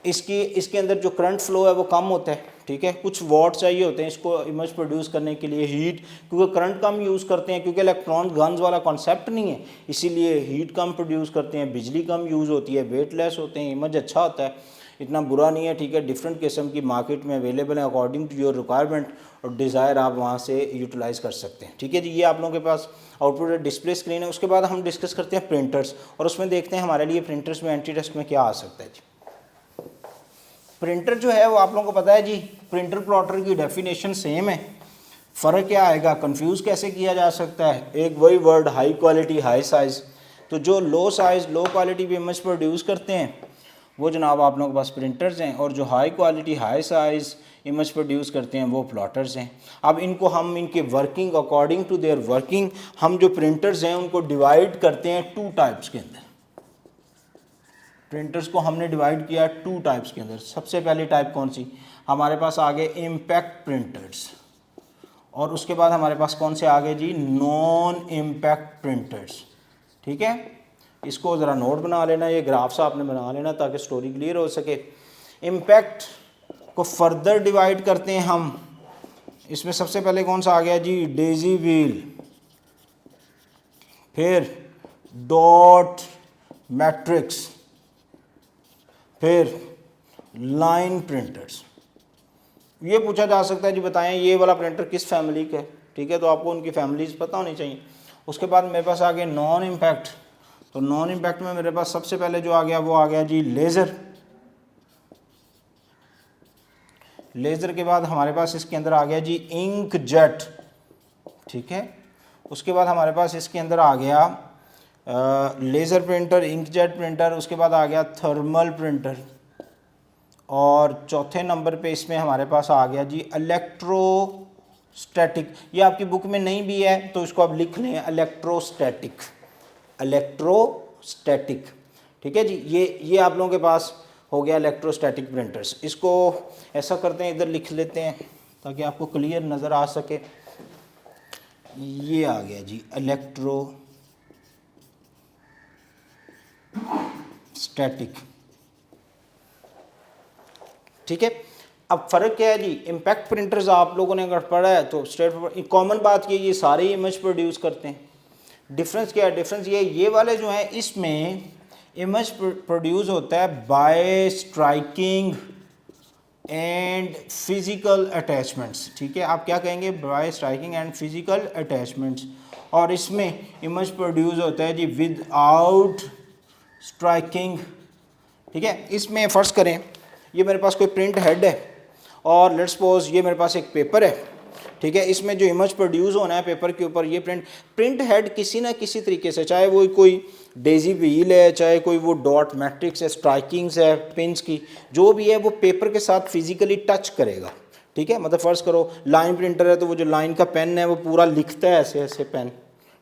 इसके अंदर जो करंट फ्लो है वो कम होता है, ठीक है। कुछ वॉट चाहिए होते हैं इसको इमेज प्रोड्यूस करने के लिए, हीट, क्योंकि करंट कम यूज़ करते हैं, क्योंकि इलेक्ट्रॉन गन्स वाला कॉन्सेप्ट नहीं है, इसीलिए हीट कम प्रोड्यूस करते हैं, बिजली कम यूज़ होती है, वेटलेस होते हैं, इमेज अच्छा होता है, इतना बुरा नहीं है, ठीक है। डिफरेंट किस्म की मार्केट में अवेलेबल है, अकॉर्डिंग टू योर रिक्वायरमेंट और डिज़ायर आप वहाँ से यूटिलाइज़ कर सकते हैं, ठीक है जी। ये आप लोगों के पास आउटपुट डिस्प्ले स्क्रीन है। उसके बाद हम डिस्कस करते हैं प्रिंटर्स और उसमें देखते हैं हमारे लिए प्रिंटर्स में एंट्री टेस्ट में क्या आ सकता है जी। प्रिंटर जो है वो आप लोगों को पता है जी, प्रिंटर प्लॉटर की डेफिनेशन सेम है, फ़र्क क्या आएगा, कंफ्यूज कैसे किया जा सकता है, एक वही word high quality high size. तो जो लो साइज़ लो क्वालिटी भी इमेज प्रोड्यूस करते हैं वो जनाब आप लोगों के पास प्रिंटर्स हैं, और जो high quality high size image produce करते हैं वो प्लॉटर्स हैं। अब इनको हम इनके working according to their working हम जो प्रिंटर्स हैं उनको डिवाइड करते हैं 2 टाइप्स के अंदर। प्रिंटर्स को हमने डिवाइड किया 2 टाइप्स के अंदर। सबसे पहली टाइप कौन सी, हमारे पास आ गए इम्पैक्ट प्रिंटर्स, और उसके बाद हमारे पास कौन से आ गए जी, नॉन इम्पैक्ट प्रिंटर्स, ठीक है। इसको ज़रा नोट बना लेना, ये ग्राफ सा आपने बना लेना ताकि स्टोरी क्लियर हो सके। इम्पैक्ट को फर्दर डिवाइड करते हैं हम, इसमें सबसे पहले कौन सा आ गया जी, डेजी व्हील, फिर डॉट मैट्रिक्स, फिर लाइन प्रिंटर्स। ये पूछा जा सकता है जी बताएं ये वाला प्रिंटर किस फैमिली का है, ठीक है, तो आपको उनकी फैमिलीज पता होनी चाहिए। उसके बाद मेरे पास आ गए नॉन इम्पैक्ट, तो नॉन इम्पैक्ट में मेरे पास सबसे पहले जो आ गया वो आ गया जी लेज़र। लेज़र के बाद हमारे पास इसके अंदर आ गया जी इंक जेट, ठीक है। उसके बाद हमारे पास इसके अंदर आ गया लेज़र प्रिंटर, इंकजेट प्रिंटर, उसके बाद आ गया थर्मल प्रिंटर, और चौथे नंबर पे इसमें हमारे पास आ गया जी इलेक्ट्रोस्टैटिक। ये आपकी बुक में नहीं भी है तो इसको आप लिख लें इलेक्ट्रोस्टैटिक, इलेक्ट्रोस्टैटिक, ठीक है जी। ये आप लोगों के पास हो गया इलेक्ट्रोस्टैटिक प्रिंटर्स। इसको ऐसा करते हैं, इधर लिख लेते हैं ताकि आपको क्लियर नज़र आ सके। ये आ गया जी इलेक्ट्रोस्टैटिक, ठीक है। अब फ़र्क क्या है जी, इम्पैक्ट प्रिंटर्स आप लोगों ने अगर पढ़ा है तो स्ट्रेट कॉमन बात ये सारे इमेज प्रोड्यूस करते हैं। डिफरेंस क्या है, डिफरेंस ये वाले जो हैं इसमें इमेज प्रोड्यूस होता है bye striking and physical attachments, ठीक है। आप क्या कहेंगे, bye striking and physical attachments. और इसमें इमेज प्रोड्यूस होता है जी विदाउट स्ट्राइकिंग, ठीक है। इसमें फ़र्ज़ करें ये मेरे पास कोई प्रिंट हेड है और लेट्स सपोज ये मेरे पास एक पेपर है, ठीक है। इसमें जो इमेज प्रोड्यूस होना है पेपर के ऊपर, ये प्रिंट हेड किसी ना किसी तरीके से, चाहे वो कोई डेजी व्हील है, चाहे कोई वो डॉट मैट्रिक्स है, स्ट्राइकिंग्स है पिंस की, जो भी है वो पेपर के साथ फिजिकली टच करेगा, ठीक है। मतलब फ़र्ज़ करो लाइन प्रिंटर है तो वो जो लाइन का पेन है वो पूरा लिखता है ऐसे ऐसे पेन,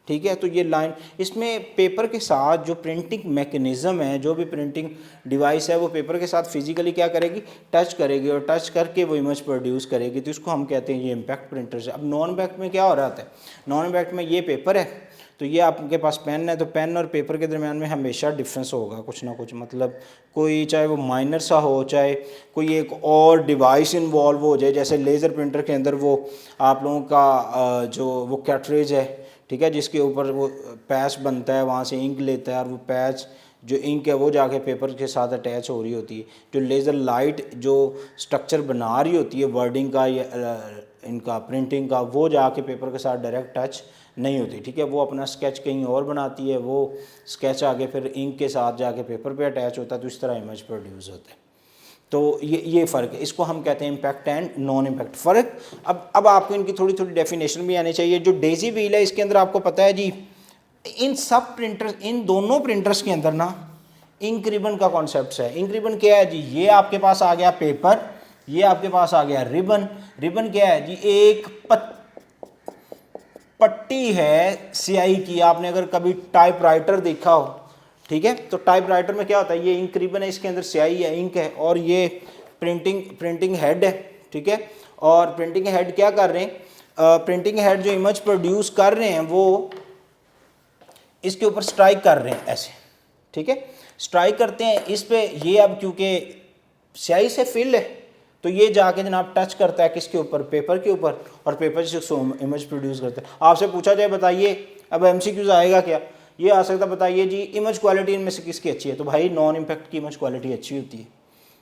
ठीक है। तो ये लाइन इसमें पेपर के साथ जो प्रिंटिंग मैकेनिज़्म है, जो भी प्रिंटिंग डिवाइस है वो पेपर के साथ फिजिकली क्या करेगी, टच करेगी, और टच करके वो इमेज प्रोड्यूस करेगी। तो इसको हम कहते हैं ये इम्पैक्ट प्रिंटर है। अब नॉन इम्पैक्ट में क्या हो रहा है, नॉन इम्पैक्ट में ये पेपर है तो ये आपके पास पेन है, तो पेन और पेपर के दरमियान में हमेशा डिफरेंस होगा कुछ ना कुछ, मतलब कोई चाहे वो माइनर सा हो, चाहे कोई एक और डिवाइस इन्वॉल्व हो जाए। जैसे लेज़र प्रिंटर के अंदर वो आप लोगों का जो वो कैटरेज है, ठीक है, जिसके ऊपर वो पैच बनता है, वहाँ से इंक लेता है और वो पैच जो इंक है वो जाके पेपर के साथ अटैच हो रही होती है। जो लेज़र लाइट जो स्ट्रक्चर बना रही होती है वर्डिंग का या इनका प्रिंटिंग का, वो जाके पेपर के साथ डायरेक्ट टच नहीं होती, ठीक है। वो अपना स्केच कहीं और बनाती है, वो स्केच आगे फिर इंक के साथ जाके पेपर पे अटैच होता है, तो इस तरह इमेज प्रोड्यूस होता है। तो ये फ़र्क है, इसको हम कहते हैं इम्पैक्ट एंड नॉन इम्पैक्ट फ़र्क। अब आपको इनकी थोड़ी थोड़ी डेफिनेशन भी आनी चाहिए। जो डेजी व्हील है इसके अंदर आपको पता है जी, इन सब प्रिंटर्स, इन दोनों प्रिंटर्स के अंदर ना इंक रिबन का कॉन्सेप्ट है। इंक रिबन क्या है जी, ये आपके पास आ गया पेपर, ये आपके पास आ गया रिबन। रिबन क्या है जी, एक पट्टी है स्याही की। आपने अगर कभी टाइपराइटर देखा हो, ठीक है, तो टाइपराइटर में क्या होता है, ये इंक रिबन है, इसके अंदर स्याही है, इंक है, और ये प्रिंटिंग हेड है, ठीक है। और प्रिंटिंग हेड क्या कर रहे हैं, प्रिंटिंग हेड जो इमेज प्रोड्यूस कर रहे हैं वो इसके ऊपर स्ट्राइक कर रहे हैं ऐसे, ठीक है, स्ट्राइक करते हैं इस पे। ये अब क्योंकि स्याही से फिल है तो ये जाके जनाब टच करता है किसके ऊपर, पेपर के ऊपर, और पेपर से इमेज प्रोड्यूस करता है। आपसे पूछा जाए बताइए, अब MCQs आएगा क्या, ये आ सकता, बताइए जी इमेज क्वालिटी इनमें से किसकी अच्छी है, तो भाई नॉन इम्पैक्ट की इमेज क्वालिटी अच्छी होती है।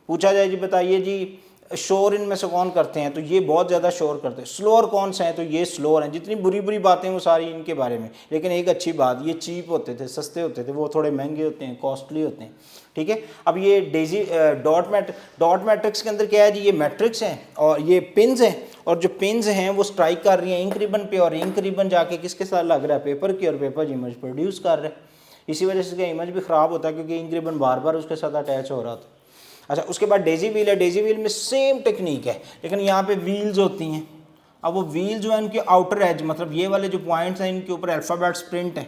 पूछा जाए जी बताइए जी शोर इनमें से कौन करते हैं, तो ये बहुत ज़्यादा शोर करते हैं। स्लोअर कौन से हैं, तो ये स्लोअर हैं। जितनी बुरी बुरी बातें वो सारी इनके बारे में, लेकिन एक अच्छी बात, ये चीप होते थे, सस्ते होते थे, वो थोड़े महंगे होते हैं, कॉस्टली होते हैं, ठीक है। अब ये डेजी डॉट मैट्रिक्स के अंदर क्या है जी, ये मैट्रिक्स हैं और ये पिन्स हैं, और जो पिन्स हैं वो स्ट्राइक कर रही हैं इंक रिबन पे, और इंक रिबन जाके किसके साथ लग रहा है, पेपर की, और पेपर इमेज प्रोड्यूस कर रहा है। इसी वजह से इसका इमेज भी ख़राब होता है क्योंकि इंक रिबन बार बार उसके साथ अटैच हो रहा था। अच्छा, उसके बाद डेजी व्हील है। डेजी व्हील में सेम टेक्निक है, लेकिन यहाँ पे व्हील्स होती हैं। अब वो व्हील जो है उनके आउटर एज, मतलब ये वाले जो पॉइंट्स हैं इनके ऊपर अल्फ़ाबेट्स प्रिंट हैं।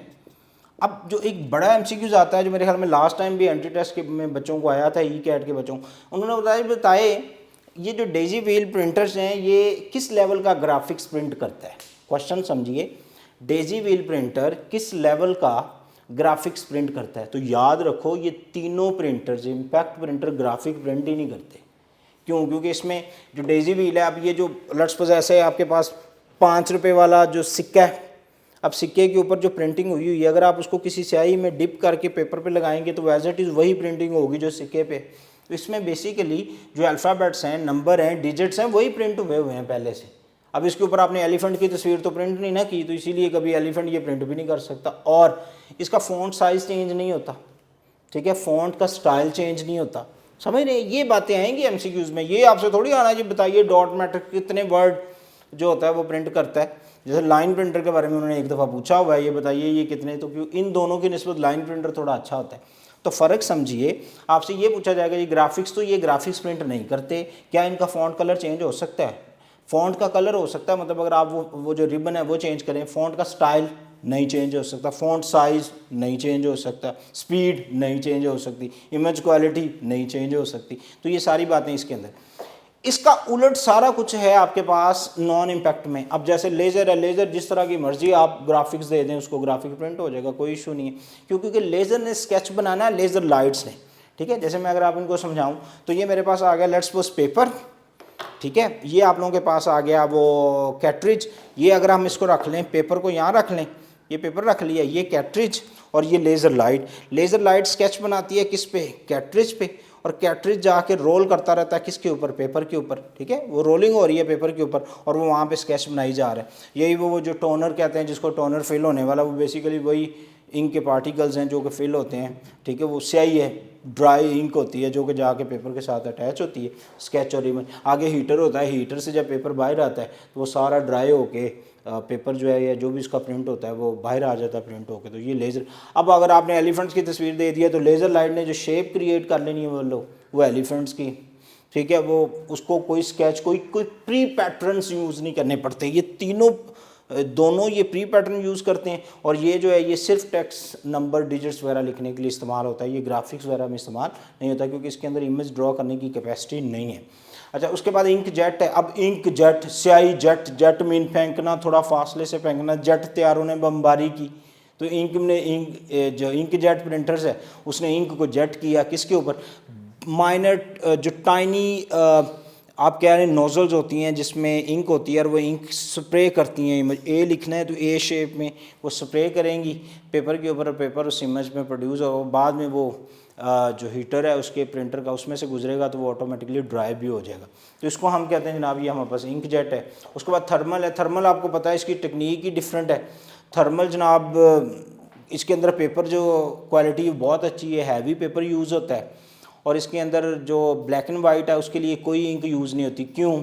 अब जो एक बड़ा MCQs आता है, जो मेरे ख्याल में लास्ट टाइम भी एंट्री टेस्ट के में बच्चों को आया था, ECAT के बच्चों, उन्होंने बताए ये जो डेजी व्हील प्रिंटर्स हैं ये किस लेवल का ग्राफिक्स प्रिंट करता है। क्वेश्चन समझिए, डेजी व्हील प्रिंटर किस लेवल का ग्राफिक्स प्रिंट करता है। तो याद रखो ये तीनों printers, impact printer graphic print ही नहीं करते। क्यों, क्योंकि इसमें जो डेजी व्हील है, अब ये जो लेट्स सपोज ऐसे आपके पास 5 रुपये वाला जो सिक्का है, अब सिक्के के ऊपर जो प्रिंटिंग हुई हुई है, अगर आप उसको किसी स्याही में डिप करके पेपर पे लगाएंगे तो एज इट इज़ वही प्रिंटिंग होगी जो सिक्के पे। तो इसमें बेसिकली जो अल्फ़ाबेट्स हैं, नंबर हैं, डिजिट्स हैं, वही प्रिंट हुए हैं पहले से। अब इसके ऊपर आपने एलिफेंट की तस्वीर तो प्रिंट नहीं ना की, तो इसीलिए कभी एलिफेंट ये प्रिंट भी नहीं कर सकता। और इसका फ़ॉन्ट साइज़ चेंज नहीं होता, ठीक है, फ़ॉन्ट का स्टाइल चेंज नहीं होता। समझ रहे हैं, ये बातें आएंगी एमसीक्यूज़ में। ये आपसे थोड़ी आना जी बताइए डॉट मैट्रिक कितने वर्ड जो होता है वो प्रिंट करता है। जैसे लाइन प्रिंटर के बारे में उन्होंने एक दफ़ा पूछा हुआ है, ये बताइए ये कितने, तो क्यों इन दोनों की निस्बत लाइन प्रिंटर थोड़ा अच्छा होता है। तो फ़र्क समझिए, आपसे ये पूछा जाएगा ये ग्राफिक्स, तो ये ग्राफिक्स प्रिंट नहीं करते, क्या इनका फ़ॉन्ट कलर चेंज हो सकता है? फ़ॉन्ट का कलर हो सकता है, मतलब अगर आप वो जो रिबन है वो चेंज करें, फ़ॉन्ट का स्टाइल नहीं चेंज हो सकता, फ़ॉन्ट साइज़ नहीं चेंज हो सकता, स्पीड नहीं चेंज हो सकती, इमेज क्वालिटी नहीं चेंज हो सकती। तो ये सारी बातें इसके अंदर। इसका उलट सारा कुछ है आपके पास नॉन इम्पैक्ट में। अब जैसे लेज़र है, लेज़र जिस तरह की मर्जी आप ग्राफिक्स दे दें उसको, ग्राफिक प्रिंट हो जाएगा, कोई इशू नहीं है, क्योंकि लेज़र ने स्केच बनाना है, लेज़र लाइट्स ने, ठीक है। जैसे मैं अगर आप इनको समझाऊँ तो ये मेरे पास आ गया लेट्स सपोज पेपर, ठीक है, ये आप लोगों के पास आ गया वो कैट्रिज। ये अगर हम इसको रख लें, पेपर को यहाँ रख लें, ये पेपर रख लिया, ये कैट्रिज और ये laser light. Laser light sketch बनाती है किस पे? कैट्रिज पे, और कैट्रिज जाके रोल करता रहता है किसके ऊपर? पेपर के ऊपर, ठीक है, वो रोलिंग हो रही है पेपर के ऊपर और वो वहाँ पे स्केच बनाई जा रहा है। यही वो जो टोनर कहते हैं, जिसको टोनर फिल होने वाला, वो बेसिकली वही इंक के पार्टिकल्स हैं जो कि फिल होते हैं, ठीक है, वो स्याही है, ड्राई इंक होती है जो कि जाके पेपर के साथ अटैच होती है, स्केच और इमेज। आगे हीटर होता है, हीटर से जब पेपर बाहर आता है तो वो सारा ड्राई होके पेपर जो है या जो भी इसका प्रिंट होता है वो बाहर आ जाता है प्रिंट होके। तो ये लेज़र, अब अगर आपने एलिफेंट्स की तस्वीर दे दी है तो लेज़र लाइट ने जो शेप क्रिएट कर लेनी है वो एलिफेंट्स की, ठीक है, वो उसको कोई स्केच कोई प्री पैटर्न्स यूज़ नहीं करने पड़ते। ये तीनों दोनों ये प्री पैटर्न यूज़ करते हैं, और ये जो है ये सिर्फ टेक्स्ट नंबर डिजिट्स वगैरह लिखने के लिए इस्तेमाल होता है, ये ग्राफिक्स वगैरह में इस्तेमाल नहीं होता क्योंकि इसके अंदर इमेज ड्रॉ करने की कैपेसिटी नहीं है। अच्छा, उसके बाद इंक जेट है। अब इंक जेट, स्याही जेट, जेट मीन फेंकना, थोड़ा फासले से फेंकना, जेट तैयारों ने बमबारी की, तो इंक ने जो इंक जेट प्रिंटर्स है उसने इंक को जेट किया किसके ऊपर? माइनर जो टाइनी आप कह रहे हैं नोजल्स होती हैं जिसमें इंक होती है और वो इंक स्प्रे करती हैं। इमेज ए लिखना है तो ए शेप में वो स्प्रे करेंगी पेपर के ऊपर, और पेपर उस इमेज में प्रोड्यूस हो, बाद में वो जो हीटर है उसके प्रिंटर का उसमें से गुजरेगा तो वो ऑटोमेटिकली ड्राई भी हो जाएगा। तो इसको हम कहते हैं जनाब ये हमारे पास इंक जेट है। उसके बाद थर्मल है। थर्मल आपको पता है इसकी टेक्निक ही डिफरेंट है। थर्मल जनाब इसके अंदर पेपर जो क्वालिटी बहुत अच्छी है, हैवी पेपर यूज़ होता है, और इसके अंदर जो ब्लैक एंड वाइट है उसके लिए कोई इंक यूज़ नहीं होती। क्यों?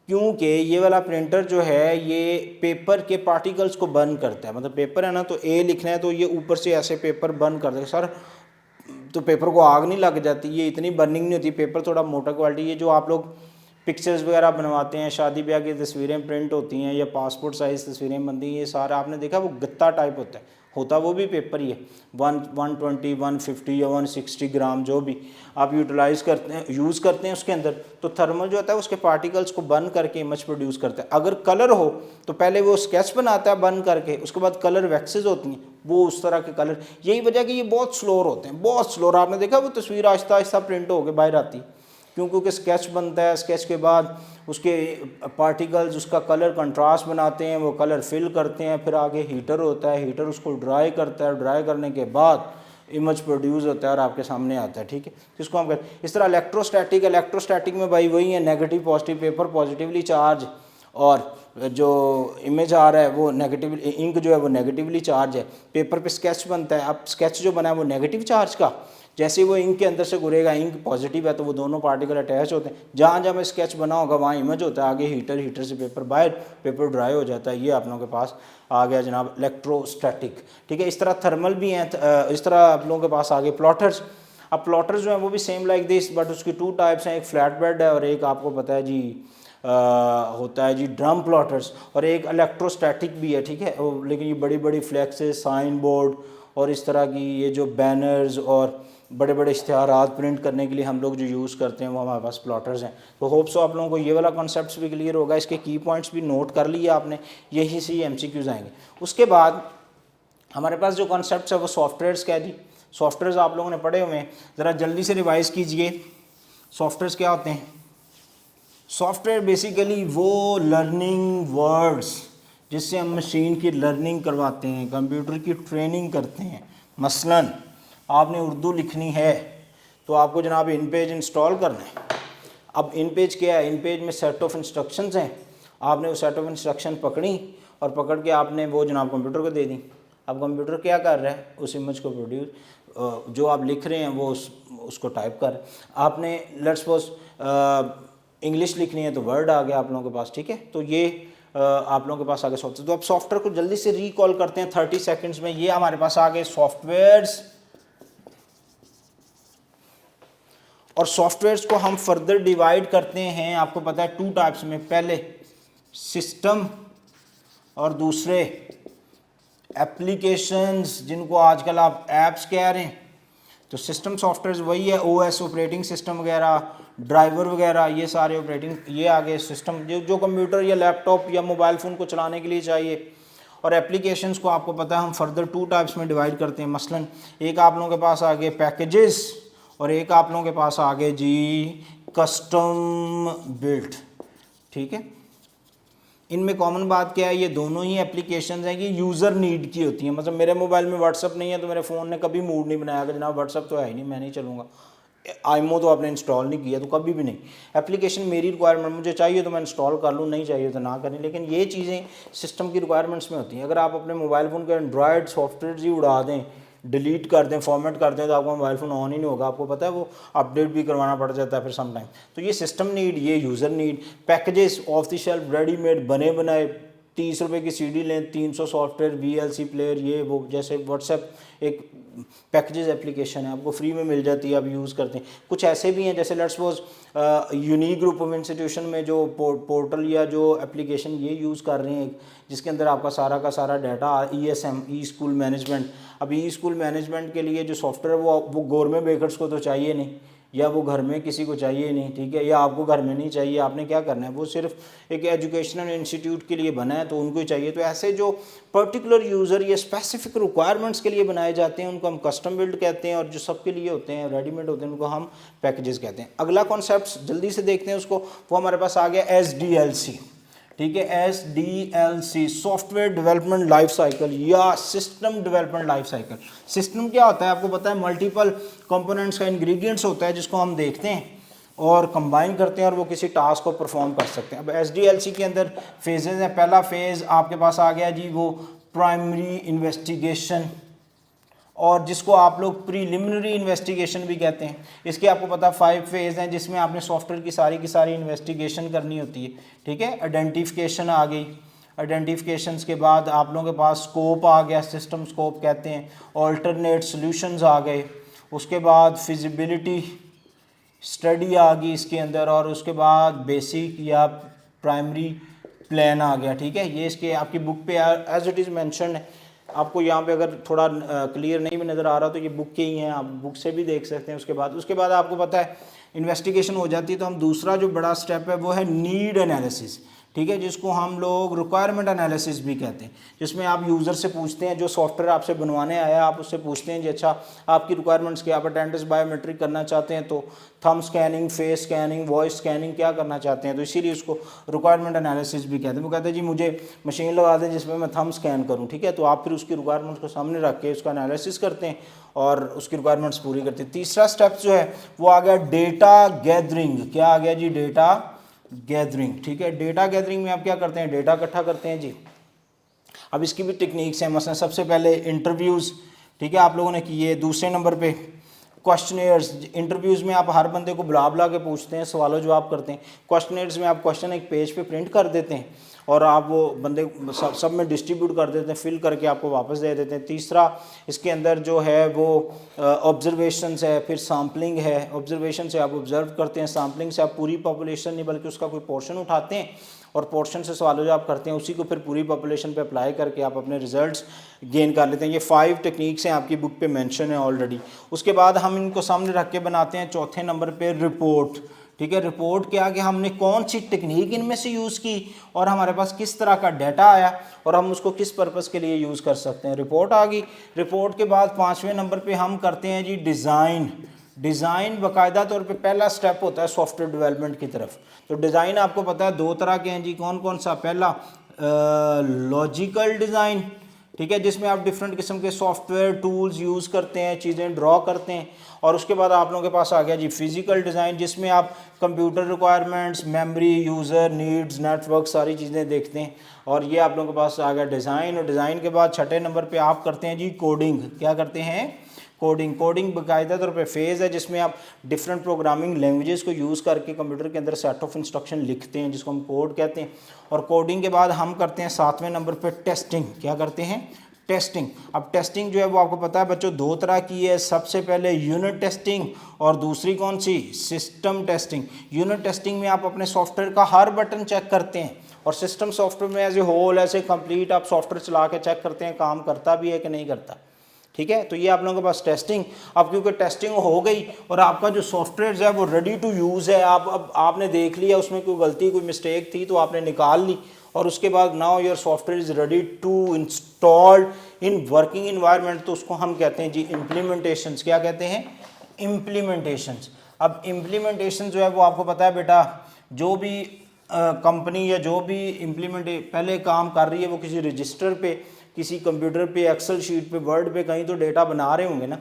क्योंकि ये वाला प्रिंटर जो है ये पेपर के पार्टिकल्स को बर्न करता है। मतलब पेपर है ना, तो ए लिखना है तो ये ऊपर से ऐसे पेपर बर्न कर देगा सर, तो पेपर को आग नहीं लग जाती, ये इतनी बर्निंग नहीं होती। पेपर थोड़ा मोटा क्वालिटी, ये जो आप लोग पिक्चर्स वगैरह बनवाते हैं, शादी ब्याह की तस्वीरें प्रिंट होती हैं या पासपोर्ट साइज़ तस्वीरें बनती हैं, ये सारा आपने देखा वो गत्ता टाइप होता वो भी पेपर ही है। 120, 150 या 160 ग्राम जो भी आप यूटिलाइज़ करते हैं, यूज़ करते हैं उसके अंदर, तो थर्मल जो होता है उसके पार्टिकल्स को बर्न करके इमेज प्रोड्यूस करता है। अगर कलर हो तो पहले वो स्केच बनाता है बर्न करके, उसके बाद कलर वैक्सेस होती हैं, वो उस तरह के कलर। यही वजह कि ये बहुत स्लोर होते हैं, बहुत स्लोर। आपने देखा वो तस्वीर आहिस्ता आहिस्ता प्रिंट होकर बाहर आती, क्योंकि स्केच बनता है, स्केच के बाद उसके पार्टिकल्स उसका कलर कंट्रास्ट बनाते हैं, वो कलर फिल करते हैं, फिर आगे हीटर होता है, हीटर उसको ड्राई करता है, ड्राई करने के बाद इमेज प्रोड्यूस होता है और आपके सामने आता है, ठीक है। जिसको हम कहते हैं इस तरह इलेक्ट्रोस्टैटिक में भाई वही है, negative positive, paper positively charge और जो इमेज आ रहा है वो नेगेटिव, इंक जो है वो नेगेटिवली चार्ज है। पेपर पे स्केच बनता है, अब स्केच जो बना है वो नेगेटिव चार्ज का, जैसे वो इंक के अंदर से घुरेगा, इंक पॉजिटिव है तो वो दोनों पार्टिकल अटैच होते हैं, जहाँ जहाँ में स्केच बना होगा वहाँ इमेज होता है, आगे हीटर, हीटर से पेपर बाहर, पेपर ड्राई हो जाता है। ये आप लोगों के पास आ गया जनाब इलेक्ट्रोस्टैटिक, ठीक है। इस तरह थर्मल भी हैं, इस तरह आप लोगों के पास आगे प्लॉटर्स। अब प्लॉटर्स जो हैं वो भी सेम लाइक दिस, बट उसकी 2 टाइप्स हैं, एक फ्लैट बेड है और एक आपको पता है जी होता है जी ड्रम प्लॉटर्स, और एक इलेक्ट्रोस्टैटिक भी है, ठीक है। लेकिन ये बड़ी बड़ी फ्लैक्सेस, साइन बोर्ड और इस तरह की ये जो बैनर्स और बड़े बड़े इश्तिहारात प्रिंट करने के लिए हम लोग जो यूज़ करते हैं वो हमारे पास प्लॉटर्स हैं। तो होप सो आप लोगों को ये वाला कॉन्सेप्ट भी क्लियर होगा, इसके की पॉइंट्स भी नोट कर लिए आपने, यही से MCQs आएंगे। उसके बाद हमारे पास जो कॉन्सेप्ट्स है वो सॉफ्टवेयर्स क्या जी, सॉफ्टवेयर्स आप लोगों ने पढ़े हुए हैं, ज़रा जल्दी से रिवाइज़ कीजिए। सॉफ्टवेयर्स क्या होते हैं? सॉफ्टवेयर बेसिकली वो लर्निंग वर्ड्स जिससे हम मशीन की लर्निंग करवाते हैं, कंप्यूटर की ट्रेनिंग करते हैं। मसलन आपने उर्दू लिखनी है तो आपको जनाब इन पेज इंस्टॉल करना है। अब इन पेज क्या है? इन पेज में सेट ऑफ इंस्ट्रक्शंस हैं, आपने वो सेट ऑफ इंस्ट्रक्शन पकड़ी और पकड़ के आपने वो जनाब कंप्यूटर को दे दी। अब कंप्यूटर क्या कर रहा है, उस इमेज को प्रोड्यूस, जो आप लिख रहे हैं वो उसको टाइप कर, आपने लेट्स सपोज इंग्लिश लिखनी है तो वर्ड आ गया आप लोगों के पास, ठीक है। तो ये आप लोगों के पास आगे सॉफ्टवेयर, तो आप सॉफ्टवेयर को जल्दी से रिकॉल करते हैं 30 सेकंड्स में। ये हमारे पास आ गए सॉफ्टवेयर्स, और सॉफ्टवेयर्स को हम फर्दर डिवाइड करते हैं, आपको पता है 2 टाइप्स में, पहले सिस्टम और दूसरे एप्लीकेशंस, जिनको आजकल आप ऐप्स कह रहे हैं। तो सिस्टम सॉफ्टवेयर वही है, ओएस ऑपरेटिंग सिस्टम वगैरह, ड्राइवर वगैरह, ये सारे ऑपरेटिंग, ये आगे सिस्टम जो कंप्यूटर या लैपटॉप या मोबाइल फ़ोन को चलाने के लिए चाहिए। और एप्लीकेशंस को आपको पता है हम फर्दर 2 टाइप्स में डिवाइड करते हैं। मसलन एक आप लोगों के पास आ गए पैकेजेस और एक आप लोगों के पास आ गए जी कस्टम बिल्ट, ठीक है। इनमें कॉमन बात क्या है, ये दोनों ही एप्लीकेशंस हैं कि यूज़र नीड की होती हैं। मतलब मेरे मोबाइल में व्हाट्सअप नहीं है तो मेरे फ़ोन ने कभी मूड नहीं बनाया कि जनाब व्हाट्सअप तो है ही नहीं, मैं नहीं चलूँगा। आईमो तो आपने इंस्टॉल नहीं किया तो कभी भी नहीं। एप्लीकेशन मेरी रिक्वायरमेंट, मुझे चाहिए तो मैं इंस्टॉल कर लूँ, नहीं चाहिए तो ना करें। लेकिन ये चीज़ें सिस्टम की रिक्वायरमेंट्स में होती हैं। अगर आप अपने मोबाइल फ़ोन के एंड्रॉयड सॉफ्टवेयर ही उड़ा दें, डिलीट कर दें, फॉर्मेट कर दें, तो आपका मोबाइल फ़ोन ऑन ही नहीं होगा। आपको पता है वो अपडेट भी करवाना पड़ जाता है फिर सम टाइम। तो ये सिस्टम नीड, ये user need. Packages of the shelf readymade बने बनाए, 30 रुपये की सीडी लें, 300 सॉफ्टवेयर, VLC प्लेयर, ये वो, जैसे व्हाट्सएप एक पैकेजेस एप्लीकेशन है, आपको फ्री में मिल जाती है, आप यूज़ करते हैं। कुछ ऐसे भी हैं जैसे let's suppose unique group of institution में जो पोर्टल या जो एप्लीकेशन ये यूज़ कर रहे हैं, जिसके अंदर आपका सारा का सारा डाटा ESM, ई स्कूल मैनेजमेंट। अब ई स्कूल मैनेजमेंट के लिए जो सॉफ्टवेयर वो गवर्नमेंट बेकर्स को तो चाहिए नहीं, या वो घर में किसी को चाहिए नहीं, ठीक है, या आपको घर में नहीं चाहिए। आपने क्या करना है, वो सिर्फ एक एजुकेशनल इंस्टीट्यूट के लिए बना है तो उनको ही चाहिए। तो ऐसे जो पर्टिकुलर यूज़र या स्पेसिफिक रिक्वायरमेंट्स के लिए बनाए जाते हैं उनको हम कस्टम बिल्ड कहते हैं, और जो सबके लिए होते हैं रेडीमेड होते हैं उनको हम पैकेजेस कहते हैं। अगला कॉन्सेप्ट जल्दी से देखते हैं उसको, वो हमारे पास आ गया SDLC, ठीक है। SDLC software development life cycle या system development life cycle. System क्या होता है आपको पता है, मल्टीपल कंपोनेंट्स का इंग्रेडिएंट्स होता है जिसको हम देखते हैं और कंबाइन करते हैं और वो किसी टास्क को परफॉर्म कर सकते हैं। अब SDLC के अंदर फेजेस हैं। पहला फेज़ आपके पास आ गया जी वो प्राइमरी इन्वेस्टिगेशन, और जिसको आप लोग प्रीलिमिनरी इन्वेस्टिगेशन भी कहते हैं। इसके आपको पता 5 फेज़ हैं जिसमें आपने सॉफ्टवेयर की सारी इन्वेस्टिगेशन करनी होती है, ठीक है। आइडेंटिफिकेशन आ गई, आइडेंटिफिकेशंस के बाद आप लोगों के पास स्कोप आ गया, सिस्टम स्कोप कहते हैं। ऑल्टरनेट सॉल्यूशंस आ गए, उसके बाद फिजिबिलिटी स्टडी आ गई इसके अंदर, और उसके बाद बेसिक या प्राइमरी प्लान आ गया, ठीक है। ये इसके आपकी बुक पे एज इट इज़ मेंशन है। आपको यहाँ पे अगर थोड़ा क्लियर नहीं भी नज़र आ रहा तो ये बुक के ही हैं, आप बुक से भी देख सकते हैं। उसके बाद आपको पता है इन्वेस्टिगेशन हो जाती है तो हम दूसरा जो बड़ा स्टेप है वो है नीड एनालिसिस, ठीक है, जिसको हम लोग रिक्वायरमेंट एनालिसिस भी कहते हैं, जिसमें आप यूज़र से पूछते हैं, जो सॉफ्टवेयर आपसे बनवाने आया आप उससे पूछते हैं जी अच्छा आपकी रिक्वायरमेंट्स क्या, आप अटेंडेंस बायोमेट्रिक करना चाहते हैं तो thumb scanning, face scanning, voice scanning क्या करना चाहते हैं, तो इसीलिए उसको रिक्वायरमेंट एनालिसिस भी कहते हैं। वो कहते हैं जी मुझे मशीन लगा दें जिसमें मैं थंब स्कैन करूँ, ठीक है, तो आप फिर उसकी रिक्वायरमेंट्स को सामने रख के उसका एनालिसिस करते हैं और उसकी रिक्वायरमेंट्स पूरी करते हैं। तीसरा स्टेप जो है वो आ गया डेटा गैदरिंग। क्या आ गया जी? डेटा गैदरिंग, ठीक है। डेटा गैदरिंग में आप क्या करते हैं? डेटा इकट्ठा करते हैं जी। अब इसकी भी टेक्निक्स हैं, मसलन सबसे पहले इंटरव्यूज़, ठीक है, आप लोगों ने किए। दूसरे नंबर पे क्वेश्चनेयर्स, इंटरव्यूज़ में आप हर बंदे को बुला बुला के पूछते हैं, सवालों जवाब करते हैं। क्वेश्चनेयर्स में आप क्वेश्चन एक पेज पे प्रिंट कर देते हैं और आप वो बंदे सब में डिस्ट्रीब्यूट कर देते हैं, फिल करके आपको वापस दे देते हैं। तीसरा इसके अंदर जो है वो ऑब्जर्वेशंस है, फिर सैम्पलिंग है। ऑब्जर्वेशन से आप ऑब्जर्व करते हैं, सैम्पलिंग से आप पूरी पॉपुलेशन नहीं बल्कि उसका कोई पोर्शन उठाते हैं और पोर्शन से सवाल जवाब करते हैं, उसी को फिर पूरी पॉपुलेशन पे अप्लाई करके आप अपने रिजल्ट्स गेन कर लेते हैं। ये 5 टेक्निक्स हैं, आपकी बुक पे मेंशन है ऑलरेडी। उसके बाद हम इनको सामने रख के बनाते हैं चौथे नंबर पे रिपोर्ट, ठीक है। रिपोर्ट क्या कि हमने कौन सी टेक्निक इनमें से यूज़ की और हमारे पास किस तरह का डाटा आया और हम उसको किस पर्पज़ के लिए यूज़ कर सकते हैं। रिपोर्ट आ गई। रिपोर्ट के बाद 5वें नंबर पे हम करते हैं जी डिज़ाइन। डिज़ाइन बाकायदा तौर पे पहला स्टेप होता है सॉफ्टवेयर डेवलपमेंट की तरफ। तो डिज़ाइन आपको पता है 2 तरह के हैं जी, कौन कौन सा? पहला लॉजिकल डिज़ाइन, ठीक है, जिसमें आप डिफरेंट किस्म के सॉफ्टवेयर टूल्स यूज़ करते हैं, चीज़ें ड्रॉ करते हैं। और उसके बाद आप लोगों के पास आ गया जी फिज़िकल डिज़ाइन, जिसमें आप computer requirements, memory, user needs, network, सारी चीज़ें देखते हैं। और ये आप लोगों के पास आ गया डिज़ाइन, और डिज़ाइन के बाद छठे नंबर पे आप करते हैं जी कोडिंग। क्या करते हैं? कोडिंग बाकायदा तौर पे फेज़ है जिसमें आप डिफरेंट प्रोग्रामिंग लैंग्वेजेस को यूज़ करके कंप्यूटर के अंदर सेट ऑफ इंस्ट्रक्शन लिखते हैं, जिसको हम कोड कहते हैं। और कोडिंग के बाद हम करते हैं सातवें नंबर पे टेस्टिंग। क्या करते हैं? टेस्टिंग। अब टेस्टिंग जो है वो आपको पता है बच्चों दो तरह की है। सबसे पहले यूनिट टेस्टिंग और दूसरी कौन सी? System testing. यूनिट टेस्टिंग में आप अपने सॉफ्टवेयर का हर बटन चेक करते हैं, और सिस्टम सॉफ्टवेयर में एज ए होल, ऐसे कंप्लीट आप सॉफ्टवेयर चला के चेक करते हैं काम करता भी है कि नहीं करता। ठीक है, तो ये आप लोगों के पास टेस्टिंग। अब क्योंकि टेस्टिंग हो गई और आपका जो सॉफ्टवेयर है वो रेडी टू यूज़ है, अब आपने देख लिया उसमें कोई गलती कोई मिस्टेक थी तो आपने निकाल ली, और उसके बाद now your software is ready to installed in working environment, तो उसको हम कहते हैं जी इम्प्लीमेंटेशंस। क्या कहते हैं? इम्प्लीमेंटेशंस। अब इम्प्लीमेंटेशन जो है वो आपको पता है बेटा, जो भी कंपनी या जो भी इम्प्लीमेंट पहले काम कर रही है वो किसी रजिस्टर पे, किसी कंप्यूटर पे, एक्सेल शीट पे, वर्ड पे कहीं तो डेटा बना रहे होंगे ना।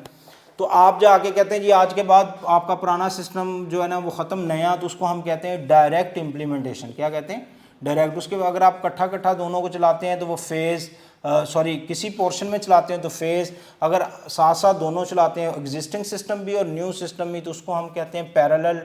तो आप जाके कहते हैं जी आज के बाद आपका पुराना सिस्टम जो है ना वो ख़त्म, नया, तो उसको हम कहते हैं डायरेक्ट इम्प्लीमेंटेशन। क्या कहते हैं? डायरेक्ट। उसके बाद अगर आप कट्ठा दोनों को चलाते हैं तो वो फेज़, किसी पोर्शन में चलाते हैं तो फेज़, अगर साथ साथ दोनों चलाते हैं एग्जिस्टिंग सिस्टम भी और न्यू सिस्टम भी, तो उसको हम कहते हैं पैरेलल।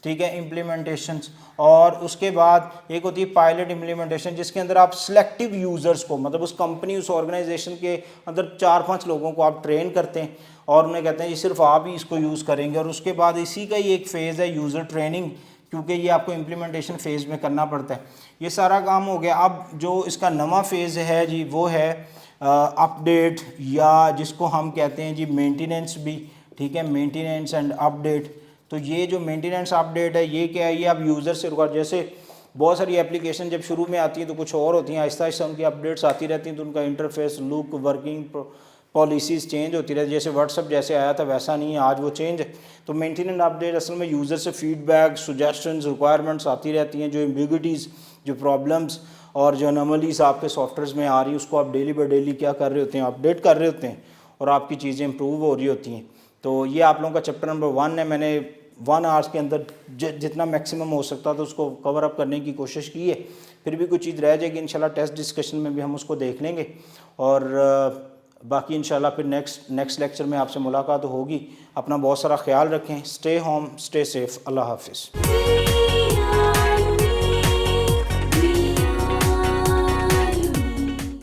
ठीक है, इम्प्लीमेंटेशंस। और उसके बाद एक होती है पायलट इम्प्लीमेंटेशन, जिसके अंदर आप सिलेक्टिव यूज़र्स को, मतलब उस कंपनी, उस ऑर्गेनाइजेशन के अंदर 4-5 लोगों को आप ट्रेन करते हैं और उन्हें कहते हैं ये सिर्फ आप ही इसको यूज़ करेंगे। और उसके बाद इसी का ही एक फ़ेज़ है यूज़र ट्रेनिंग, क्योंकि ये आपको इम्प्लीमेंटेशन फ़ेज़ में करना पड़ता है। ये सारा काम हो गया। अब जो इसका नवा फ़ेज़ है जी वो है अपडेट, या जिसको हम कहते हैं जी मेंटेनेंस भी। ठीक है, मेंटेनेंस एंड अपडेट। तो ये जो मेंटेनेंस अपडेट है ये क्या है? ये आप यूज़र से रिकॉर्ड, जैसे बहुत सारी एप्लीकेशन जब शुरू में आती हैं तो कुछ और होती हैं, आहिस्ता आहिस्ता उनकी अपडेट्स आती रहती हैं, तो उनका interface, look, working policies change होती रहती है। जैसे व्हाट्सअप जैसे आया था वैसा नहीं है, आज वो चेंज है। तो मेंटेनेंस अपडेट असल में यूज़र से फीडबैक, सुजेशंस, रिक्वायरमेंट्स आती रहती हैं, जो एम्बिग्युइटीज़, जो प्रॉब्लम्स और जो अनोमलीज़ आपके सॉफ्टवेयर में आ रही है उसको आप डेली बाई डेली क्या कर रहे होते हैं? अपडेट कर रहे होते हैं, और आपकी चीज़ें इंप्रूव हो रही होती हैं। तो ये आप लोगों का चैप्टर नंबर 1 है। मैंने 1 आवर्स के अंदर जितना मैक्सिमम हो सकता था उसको कवर अप करने की कोशिश की है। फिर भी कोई चीज़ रह जाएगी इंशाल्लाह टेस्ट डिस्कशन में भी हम उसको देख लेंगे, और बाकी इंशाल्लाह फिर नेक्स्ट लेक्चर में आपसे मुलाकात होगी। अपना बहुत सारा ख्याल रखें। Stay home, stay safe. Allah हाफिज़।